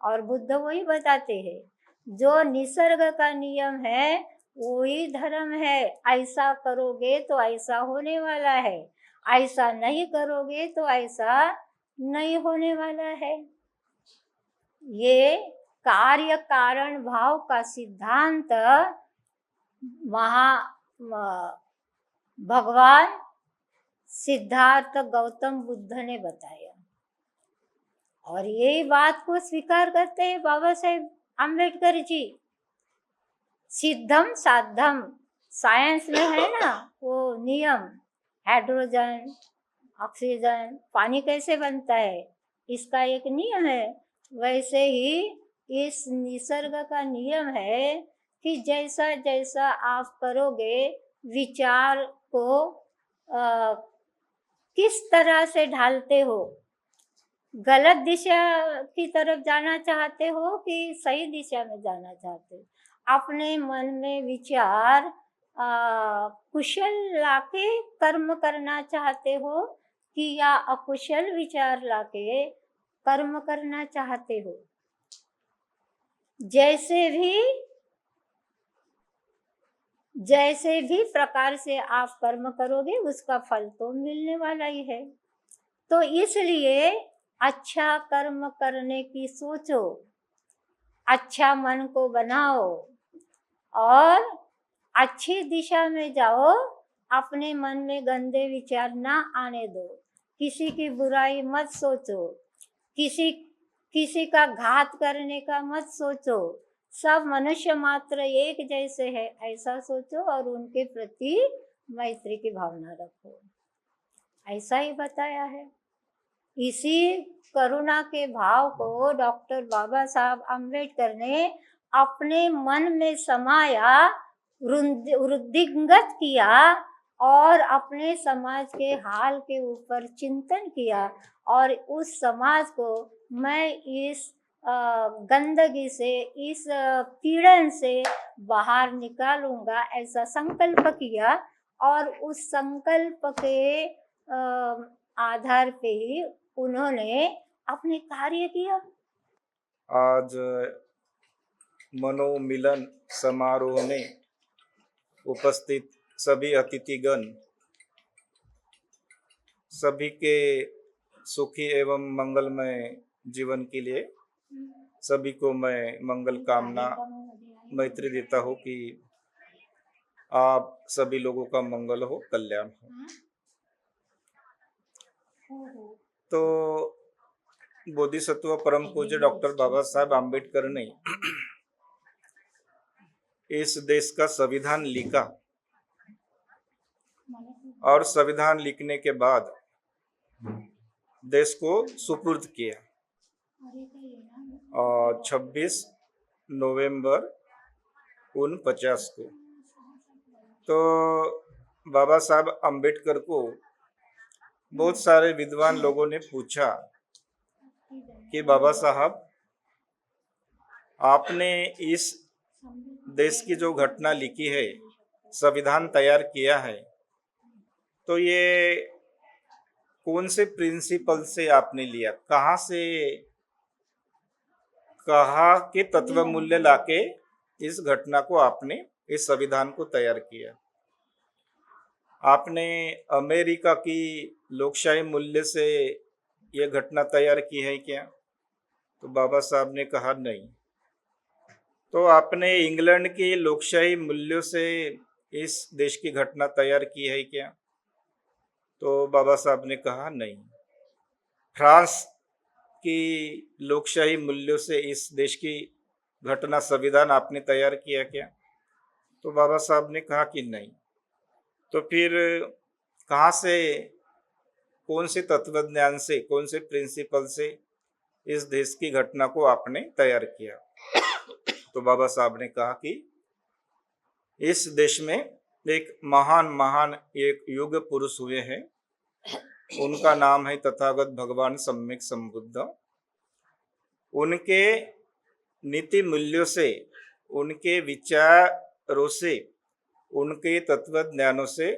और बुद्ध वही बताते हैं, जो निसर्ग का नियम है वही धर्म है। ऐसा करोगे तो ऐसा होने वाला है, ऐसा नहीं करोगे तो ऐसा नहीं होने वाला है। ये कार्य कारण भाव का सिद्धांत भगवान सिद्धार्थ गौतम बुद्ध ने बताया। और यही बात को स्वीकार करते हैं बाबा साहेब आम्बेडकर जी। सिद्धम साधम, साइंस में है ना वो नियम, हाइड्रोजन, ऑक्सीजन, पानी कैसे बनता है, इसका एक नियम है। वैसे ही इस निसर्ग का नियम है कि जैसा जैसा आप करोगे, विचार को किस तरह से ढालते हो, गलत दिशा की तरफ जाना चाहते हो कि सही दिशा में जाना चाहते हो, अपने मन में विचार कुशल लाके कर्म करना चाहते हो कि या अकुशल विचार लाके कर्म करना चाहते हो। जैसे भी प्रकार से आप कर्म करोगे उसका फल तो मिलने वाला ही है। तो इसलिए अच्छा कर्म करने की सोचो, अच्छा मन को बनाओ और अच्छी दिशा में जाओ। अपने मन में गंदे विचार ना आने दो, किसी की बुराई मत सोचो, किसी का घात करने का मत सोचो। सब मनुष्य मात्र एक जैसे है ऐसा सोचो और उनके प्रति मैत्री की भावना रखो, ऐसा ही बताया है। इसी करुणा के भाव को डॉक्टर बाबा साहब आम्बेडकर ने अपने मन में समाया, वृद्धिंगत किया और अपने समाज के हाल के ऊपर चिंतन किया और उस समाज को मैं इस गंदगी से, इस पीड़न से बाहर निकालूंगा, ऐसा संकल्प किया और उस संकल्प के आधार पे ही उन्होंने अपने कार्य किया। आज मनोमिलन समारोह में उपस्थित सभी अतिथिगण, सभी के सुखी एवं मंगलमय जीवन के लिए सभी को मैं मंगल कामना मैत्री देता हूँ कि आप सभी लोगों का मंगल हो, कल्याण हो। तो बोधिसत्व परम पूज्य डॉक्टर बाबा साहब आम्बेडकर ने इस देश का संविधान लिखा और संविधान लिखने के बाद देश को सुपुर्द किया और 26 नवंबर 1949 को। तो बाबा साहब आम्बेडकर को बहुत सारे विद्वान लोगों ने पूछा कि बाबा साहब, आपने इस देश की जो घटना लिखी है, संविधान तैयार किया है, तो ये कौन से प्रिंसिपल से आपने लिया, कहाँ के तत्व मूल्य लाके इस घटना को आपने, इस संविधान को तैयार किया? आपने अमेरिका की लोकशाही मूल्य से यह घटना तैयार की है क्या? तो बाबा साहब ने कहा नहीं। तो आपने इंग्लैंड की लोकशाही मूल्यों से इस देश की घटना तैयार की है क्या? तो बाबा साहब ने कहा नहीं। फ्रांस की लोकशाही मूल्यों से इस देश की घटना, संविधान आपने तैयार किया क्या? तो बाबा साहब ने कहा कि नहीं। तो फिर कहाँ से, कौन से तत्वज्ञान से, कौन से प्रिंसिपल से इस देश की घटना को आपने तैयार किया? तो बाबा साहब ने कहा कि इस देश में एक महान एक युग पुरुष हुए हैं, उनका नाम है तथागत भगवान सम्यक संबुद्ध। उनके नीति मूल्यों से, उनके विचारों से, उनके तत्व ज्ञानों से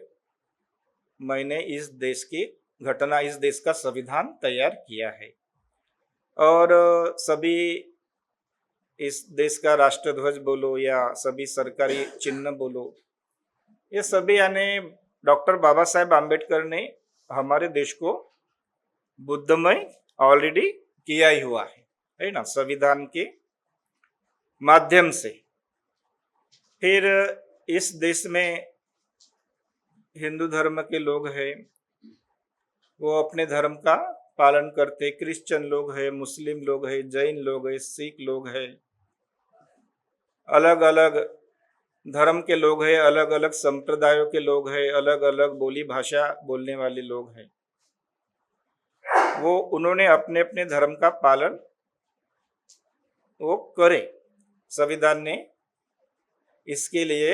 मैंने इस देश की घटना, इस देश का संविधान तैयार किया है। और सभी इस देश का राष्ट्रध्वज बोलो या सभी सरकारी चिन्ह बोलो, ये सभी यानी डॉक्टर बाबा साहेब आम्बेडकर ने हमारे देश को बुद्धमय ऑलरेडी किया ही हुआ है ना, संविधान के माध्यम से। फिर इस देश में हिंदू धर्म के लोग हैं वो अपने धर्म का पालन करते, क्रिश्चियन लोग हैं, मुस्लिम लोग हैं, जैन लोग हैं, सिख लोग हैं, अलग अलग धर्म के लोग हैं, अलग अलग संप्रदायों के लोग हैं, अलग अलग बोली भाषा बोलने वाले लोग हैं। वो उन्होंने अपने अपने धर्म का पालन वो करे। संविधान ने इसके लिए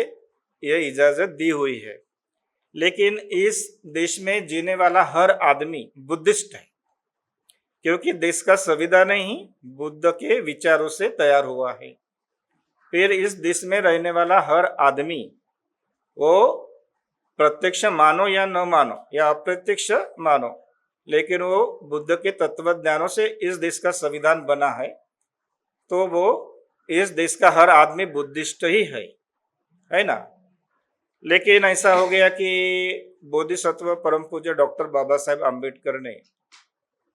यह इजाजत दी हुई है। लेकिन इस देश में जीने वाला हर आदमी बुद्धिस्ट है, क्योंकि देश का संविधान ही बुद्ध के विचारों से तैयार हुआ है। फिर इस देश में रहने वाला हर आदमी वो प्रत्यक्ष मानो या न मानो या अप्रत्यक्ष मानो, लेकिन वो बुद्ध के तत्व ज्ञानों से इस देश का संविधान बना है, तो वो इस देश का हर आदमी बुद्धिस्ट ही है ना। लेकिन ऐसा हो गया कि बोधिसत्व परम पूज्य डॉक्टर बाबा साहेब आम्बेडकर ने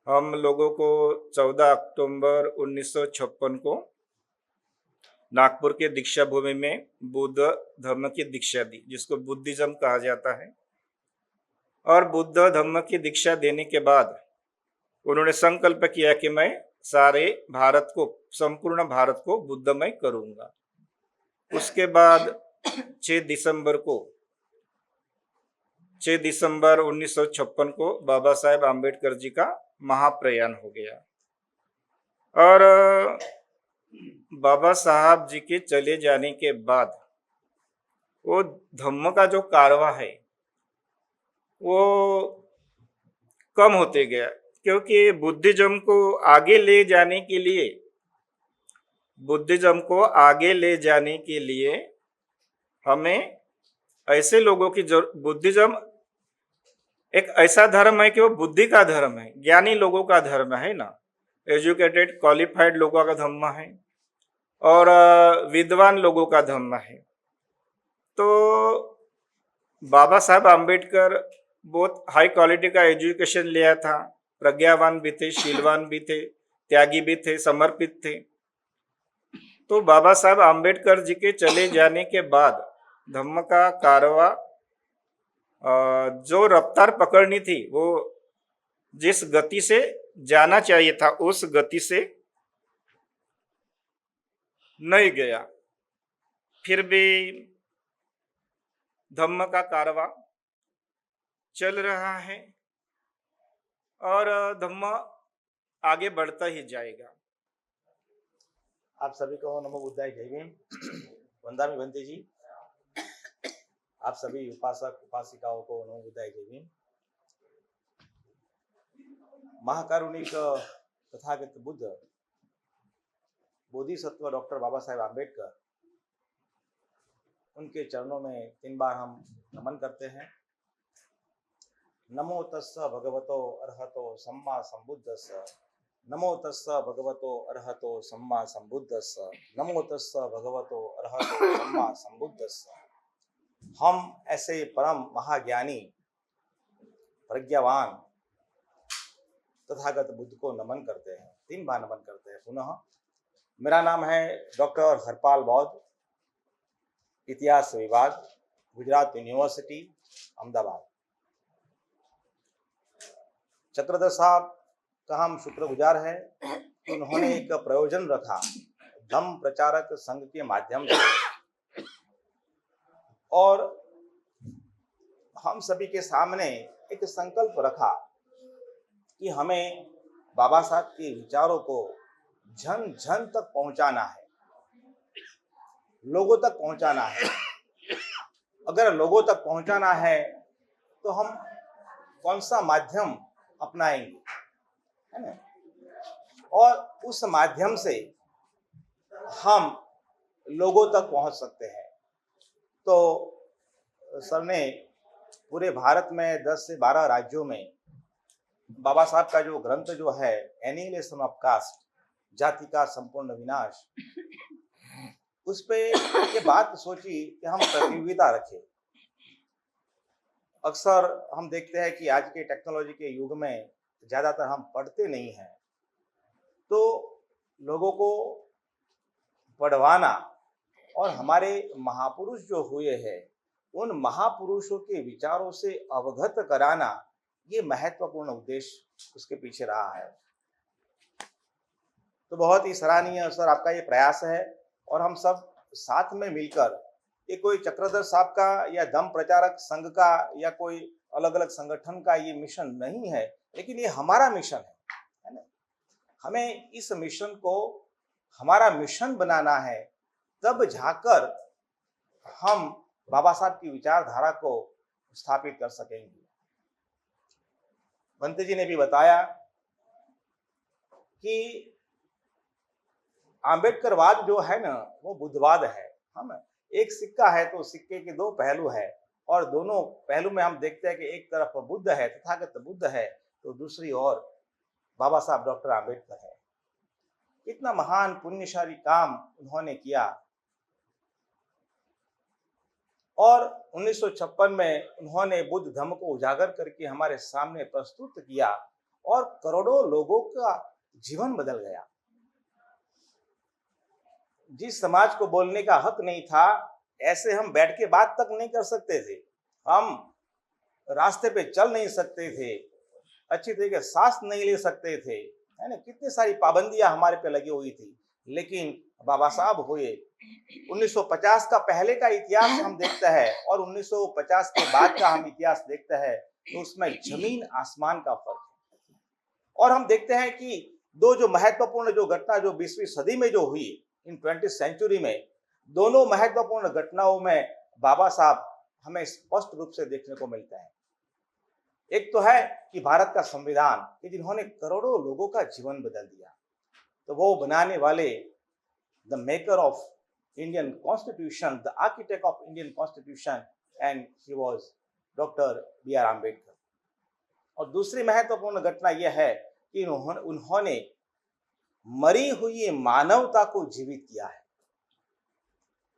हम लोगों को 14 अक्टूबर 1956 को नागपुर के दीक्षा भूमि में बुद्ध धर्म की दीक्षा दी, जिसको बुद्धिज्म कहा जाता है। और बुद्ध धर्म की दीक्षा देने के बाद उन्होंने संकल्प किया कि मैं सारे भारत को, संपूर्ण भारत को बुद्धमय करूंगा। उसके बाद 6 दिसंबर 1956 को बाबा साहेब आम्बेडकर जी का महाप्रयाण हो गया। और बाबा साहब जी के चले जाने के बाद वो धम्म का जो कारवा है वो कम होते गया, क्योंकि बुद्धिज्म को आगे ले जाने के लिए हमें ऐसे लोगों की बुद्धिज्म एक ऐसा धर्म है कि वो बुद्धि का धर्म है, ज्ञानी लोगों का धर्म है ना, एजुकेटेड क्वालिफाइड लोगों का धर्म है और विद्वान लोगों का धर्म है। तो बाबा साहब आम्बेडकर बहुत हाई क्वालिटी का एजुकेशन लिया था, प्रज्ञावान भी थे, शीलवान भी थे, त्यागी भी थे, समर्पित थे। तो बाबा साहब आम्बेडकर जी के चले जाने के बाद धम्म का कारवा जो रफ्तार पकड़नी थी, वो जिस गति से जाना चाहिए था उस गति से नहीं गया। फिर भी धम्म का कारवा चल रहा है और धम्म आगे बढ़ता ही जाएगा। आप सभी को नमो बुद्धाय जय भीम। वंदामी बंते जी, आप सभी उपासक उपासिकाओं को नमो बुद्धाय जय भीम। महाकारुणिक तथागत बुद्ध बोधिसत्व डॉक्टर बाबा साहेब आम्बेडकर, उनके चरणों में 3 बार हम नमन करते हैं। नमो तस्स भगवतो अरहतो सम्मा संबुद्धस्स, नमो तस्स भगवतो अरहतो सम्मा संबुद्धस्स, नमो तस्स भगवतो अरहतो सम्मा संबुद्धस्स। हम ऐसे परम महाज्ञानी प्रज्ञावान तथागत बुद्ध को नमन करते हैं, 3 बार नमन करते हैं। पुनः मेरा नाम है डॉक्टर हरपाल बौद्ध, इतिहास विभाग, गुजरात यूनिवर्सिटी, अहमदाबाद। चक्रधर साहब का हम शुक्रगुजार है कि उन्होंने एक प्रयोजन रखा धम्म प्रचारक संघ के माध्यम से, और हम सभी के सामने एक संकल्प रखा कि हमें बाबा साहब के विचारों को जन जन तक पहुंचाना है, लोगों तक पहुंचाना है। अगर लोगों तक पहुंचाना है तो हम कौन सा माध्यम अपनाएंगे, है ना? और उस माध्यम से हम लोगों तक पहुंच सकते हैं। तो सर ने पूरे भारत में 10 से 12 राज्यों में बाबा साहब का जो ग्रंथ जो है एनिहिलेशन ऑफ कास्ट, जाति का संपूर्ण विनाश, उस पे ये बात सोची कि हम प्रतियोगिता रखें। अक्सर हम देखते हैं कि आज के टेक्नोलॉजी के युग में ज़्यादातर हम पढ़ते नहीं हैं, तो लोगों को पढ़वाना और हमारे महापुरुष जो हुए हैं उन महापुरुषों के विचारों से अवगत कराना, ये महत्वपूर्ण उद्देश्य उसके पीछे रहा है। तो बहुत ही सराहनीय सर आपका ये प्रयास है, और हम सब साथ में मिलकर, ये कोई चक्रधर साहब का या धम्म प्रचारक संघ का या कोई अलग अलग संगठन का ये मिशन नहीं है, लेकिन ये हमारा मिशन है ना। हमें इस मिशन को हमारा मिशन बनाना है, तब जाकर हम बाबा साहब की विचारधारा को स्थापित कर सकेंगे। बंते जी ने भी बताया कि आम्बेडकरवाद जो है ना, वो बुद्धवाद है। हम एक सिक्का है तो सिक्के के दो पहलू है, और दोनों पहलू में हम देखते हैं कि एक तरफ बुद्ध है, तथागत बुद्ध है, तो दूसरी ओर बाबा साहब डॉक्टर आम्बेडकर है। इतना महान पुण्यशाली काम उन्होंने किया, और 1956 में उन्होंने बुद्ध धम्म को उजागर करके हमारे सामने प्रस्तुत किया, और करोड़ों लोगों का जीवन बदल गया। जिस समाज को बोलने का हक नहीं था, ऐसे हम बैठ के बात तक नहीं कर सकते थे, हम रास्ते पे चल नहीं सकते थे, अच्छी तरीके से सांस नहीं ले सकते थे, है ना। कितनी सारी पाबंदियां हमारे पे लगी हुई थी, लेकिन बाबा साहब हुए। 1950 का पहले का इतिहास हम देखते हैं और 1950 के बाद का हम इतिहास देखते हैं, तो उसमें जमीन आसमान का फर्क है। और हम देखते हैं कि दो जो महत्वपूर्ण जो घटना जो 20वीं सदी में जो हुई, इन 20th सेंचुरी में, दोनों महत्वपूर्ण घटनाओं में बाबा साहब हमें स्पष्ट रूप से देखने को मिलते हैं। एक तो है कि भारत का संविधान, कि जिन्होंने करोड़ों लोगों का जीवन बदल दिया, तो वो बनाने वाले, the maker of Indian constitution, the architect of Indian constitution, and he was doctor B.R. Ambedkar. और दूसरी महत्वपूर्ण घटना यह है कि उन्होंने मरी हुई मानवता को जीवित किया है।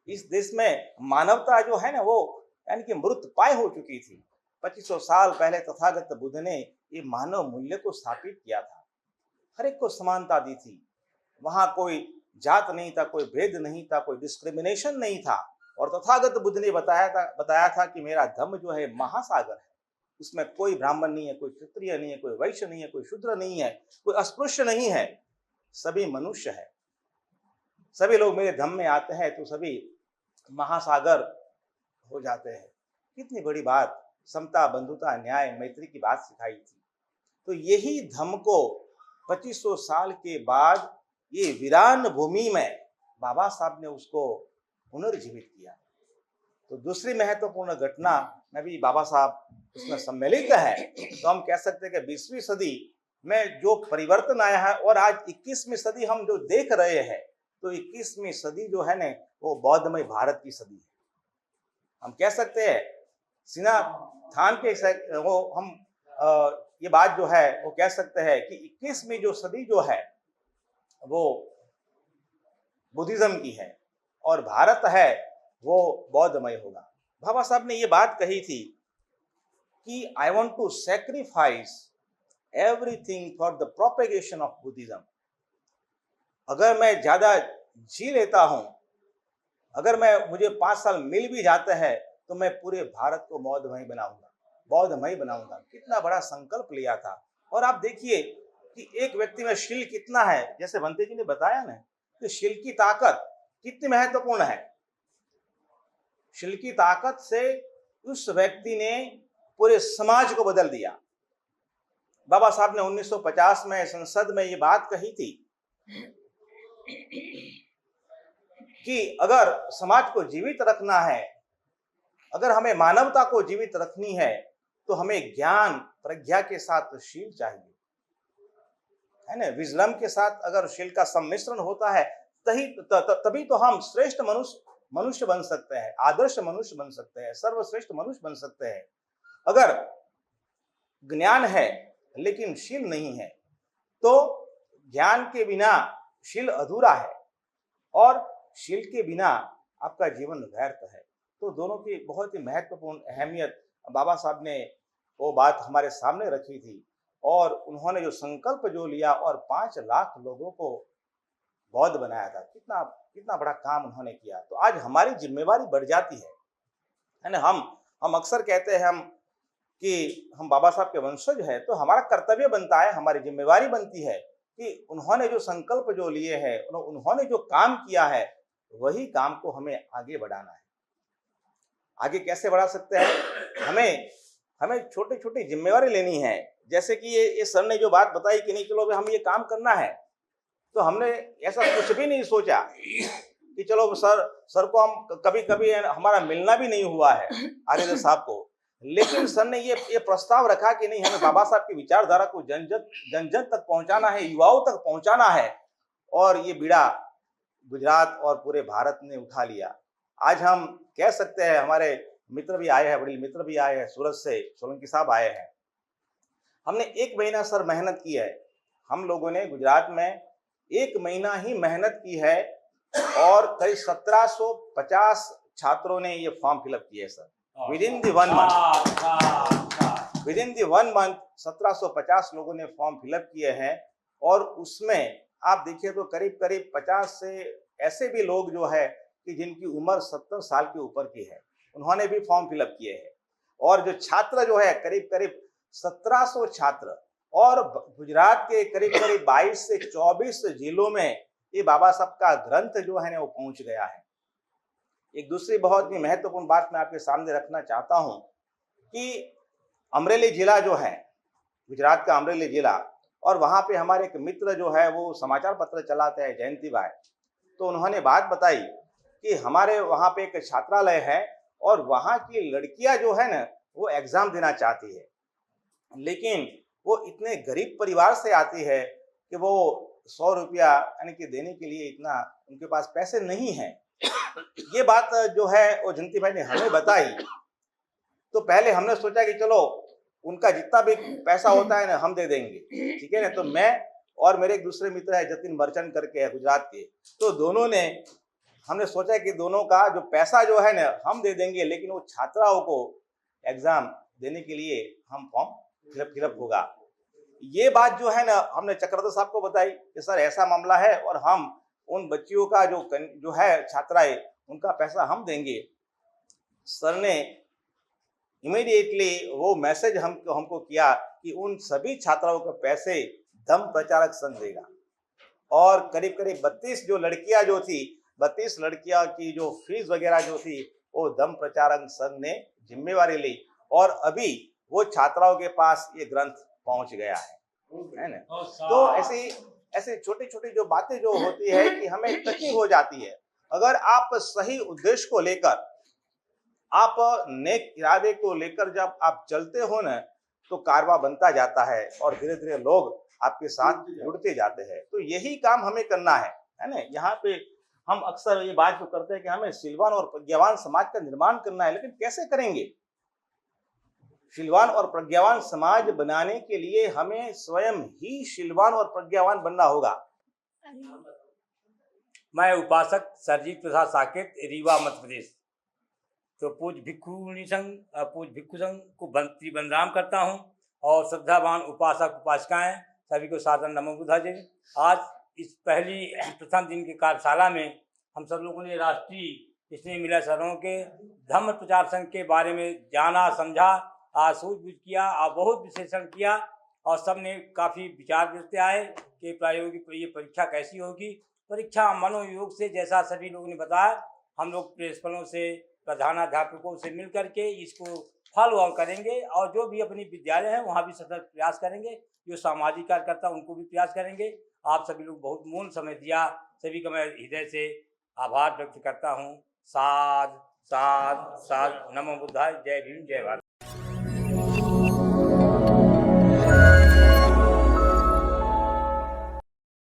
इस देश में मानवता जो है ना, वो यानी कि मृत पाय हो चुकी थी। 2500 साल पहले तथागत बुद्ध ने ये मानव मूल्य को स्थापित किया था। हर एक को समानता दी थी, वहां कोई जात नहीं था, कोई भेद नहीं था, कोई डिस्क्रिमिनेशन नहीं था। और तथागत बुद्ध ने बताया था कि मेरा धम्म जो है महासागर है, उसमें कोई ब्राह्मण नहीं है, कोई क्षत्रिय नहीं है, कोई वैश्य नहीं है, कोई शूद्र नहीं है, कोई अस्पृश्य नहीं है, सभी मनुष्य है। सभी लोग मेरे धम्म में आते हैं तो सभी महासागर हो जाते हैं। कितनी बड़ी बात, समता, बंधुता, न्याय, मैत्री की बात सिखाई थी। तो यही धम्म को 2500 साल के बाद ये वीरान भूमि में बाबा साहब ने उसको पुनर्जीवित किया। तो दूसरी महत्वपूर्ण घटना में भी बाबा साहब उसमें सम्मिलित है। तो हम कह सकते हैं कि 20वीं सदी में जो परिवर्तन आया है, और आज 21वीं सदी हम जो देख रहे हैं, तो 21वीं सदी जो है ना, वो बौद्धमय भारत की सदी है। हम कह सकते हैं सीना थान के वो हम ये बात जो है वो कह सकते हैं कि 21वीं जो सदी जो है वो बुद्धिज्म की है, और भारत है वो बौद्धमय होगा। बाबा साहब ने ये बात कही थी कि I want to sacrifice everything for the propagation of Buddhism. अगर मैं ज्यादा जी लेता हूं, अगर मुझे 5 साल मिल भी जाते हैं, तो मैं पूरे भारत को बौद्धमय बनाऊंगा। कितना बड़ा संकल्प लिया था। और आप देखिए कि एक व्यक्ति में शील कितना है, जैसे भंते जी ने बताया ना, कि शील की ताकत कितनी महत्वपूर्ण है। शील की ताकत से उस व्यक्ति ने पूरे समाज को बदल दिया। बाबा साहब ने 1950 में संसद में ये बात कही थी कि अगर समाज को जीवित रखना है, अगर हमें मानवता को जीवित रखनी है, तो हमें ज्ञान प्रज्ञा के साथ शील चाहिए, है ना। विजडम के साथ अगर शील का सम्मिश्रण होता है, तभी तो हम श्रेष्ठ मनुष्य बन सकते हैं, आदर्श मनुष्य बन सकते हैं, सर्वश्रेष्ठ मनुष्य बन सकते हैं। अगर ज्ञान है लेकिन शील नहीं है, तो ज्ञान के बिना शील अधूरा है, और शील के बिना आपका जीवन व्यर्थ है। तो दोनों की बहुत ही महत्वपूर्ण अहमियत बाबा साहब ने वो बात हमारे सामने रखी थी, और उन्होंने जो संकल्प जो लिया और 5 लाख लोगों को बौद्ध बनाया था, कितना बड़ा काम उन्होंने किया। तो आज हमारी जिम्मेवारी बढ़ जाती है है ना। हम अक्सर कहते हैं हम कि हम बाबा साहब के वंशज हैं, तो हमारा कर्तव्य बनता है, हमारी जिम्मेवारी बनती है कि उन्होंने जो संकल्प जो लिए हैं, उन्होंने जो काम किया है, वही काम को हमें आगे बढ़ाना है। आगे कैसे बढ़ा सकते हैं? हमें छोटी छोटी जिम्मेवारी लेनी है। जैसे कि ये सर ने जो बात बताई कि नहीं चलो हम ये काम करना है, तो हमने ऐसा कुछ भी नहीं सोचा कि चलो सर को हम कभी हमारा मिलना भी नहीं हुआ है आर्य साहब को, लेकिन सर ने ये प्रस्ताव रखा कि नहीं हमें बाबा साहब की विचारधारा को जन जन तक पहुंचाना है, युवाओं तक पहुंचाना है, और ये बीड़ा गुजरात और पूरे भारत ने उठा लिया। आज हम कह सकते हैं, हमारे मित्र भी आए हैं, वडील मित्र भी आए हैं, सूरत से सोलंकी साहब आए हैं। हमने 1 महीना सर मेहनत की है, हम लोगों ने गुजरात में 1 महीना ही मेहनत की है, और करीब 1750 छात्रों ने ये फॉर्म फिलअप किए सर। विदिन दी 1 मंथ 1750 लोगों ने फॉर्म फिलअप किए हैं, और उसमें आप देखिए तो करीब 50 से ऐसे भी लोग जो है कि जिनकी उम्र 70 साल के ऊपर की है, उन्होंने भी फॉर्म फिलअप किए हैं। और जो छात्र जो है करीब 1700 छात्र, और गुजरात के करीब 22 से 24 जिलों में ये बाबा साहब का ग्रंथ जो है ना वो पहुंच गया है। एक दूसरी बहुत ही महत्वपूर्ण बात मैं आपके सामने रखना चाहता हूं कि अमरेली जिला जो है, गुजरात का अमरेली जिला, और वहां पे हमारे एक मित्र जो है वो समाचार पत्र चलाते हैं, जयंती भाई, तो उन्होंने बात बताई कि हमारे वहां पे एक छात्रालय है, और वहां की लड़कियां जो है ना वो एग्जाम देना चाहती है, लेकिन वो इतने गरीब परिवार से आती है कि वो 100 रुपया यानी कि देने के लिए इतना उनके पास पैसे नहीं है। ये बात जो है वो जयंती भाई ने हमें बताई, तो पहले हमने सोचा कि चलो उनका जितना भी पैसा होता है ना हम दे देंगे, ठीक है ना। तो मैं और मेरे एक दूसरे मित्र है जतिन मर्चेंट करके है गुजरात के, तो दोनों ने हमने सोचा कि दोनों का जो पैसा जो है ना हम दे देंगे, लेकिन वो छात्राओं को एग्जाम देने के लिए हम फॉर्म फिलअप होगा। ये बात जो है ना हमने चक्रवर्ती साहब को बताई कि सर ऐसा मामला है, और हम उन बच्चियों का जो है छात्राएं, उनका पैसा हम देंगे। सर ने इमीडिएटली वो मैसेज हमको किया कि उन सभी छात्राओं के पैसे धम्म प्रचारक संघ देगा, और करीब 32 जो लड़कियां जो थी, 32 लड़कियां की जो फीस वगैरह जो थी वो धम्म प्रचारक संघ ने जिम्मेवारी ली, और अभी वो छात्राओं के पास ये ग्रंथ पहुंच गया है ना। तो ऐसी छोटी छोटी जो बातें जो होती है कि हमें टची हो जाती है। अगर आप सही उद्देश्य को लेकर, आप नेक इरादे को लेकर जब आप चलते हो ना, तो कारवा बनता जाता है, और धीरे धीरे लोग आपके साथ जुड़ते जाते हैं। तो यही काम हमें करना है ना। यहाँ पे हम अक्सर ये बात जो करते हैं कि हमें शीलवान और प्रज्ञावान समाज का निर्माण करना है, लेकिन कैसे करेंगे? शीलवान और प्रज्ञावान समाज बनाने के लिए हमें स्वयं ही शीलवान और प्रज्ञावान बनना होगा। मैं उपासक सरजीत प्रसाद साकेत, रीवा, मध्य प्रदेश, तो पूज्य भिक्षु संघ को वंदनाम करता हूँ, और श्रद्धावान उपासक उपासिकाएं सभी को सादर नमो बुद्धाय। आज इस प्रथम दिन की कार्यशाला में हम सब लोगों ने राष्ट्रीय स्नेह मिला सरों के धम्म प्रचार संघ के बारे में जाना, समझा, सूझबूझ किया, और बहुत विश्लेषण किया, और सब ने काफ़ी विचार देते आए कि प्रायोगिक ये परीक्षा कैसी होगी। परीक्षा मनोयोग से, जैसा सभी लोगों ने बताया, हम लोग प्रिंसिपलों से, प्रधानाध्यापकों से मिल करके इसको फॉलो ऑन करेंगे, और जो भी अपनी विद्यालय है वहाँ भी सतत प्रयास करेंगे, जो सामाजिक कार्यकर्ता उनको भी प्रयास करेंगे। आप सभी लोग बहुत मूल समय दिया, सभी का मैं हृदय से आभार व्यक्त करता हूँ। साध साध साध, नमो बुद्धाय। जय भीम, जय भारत।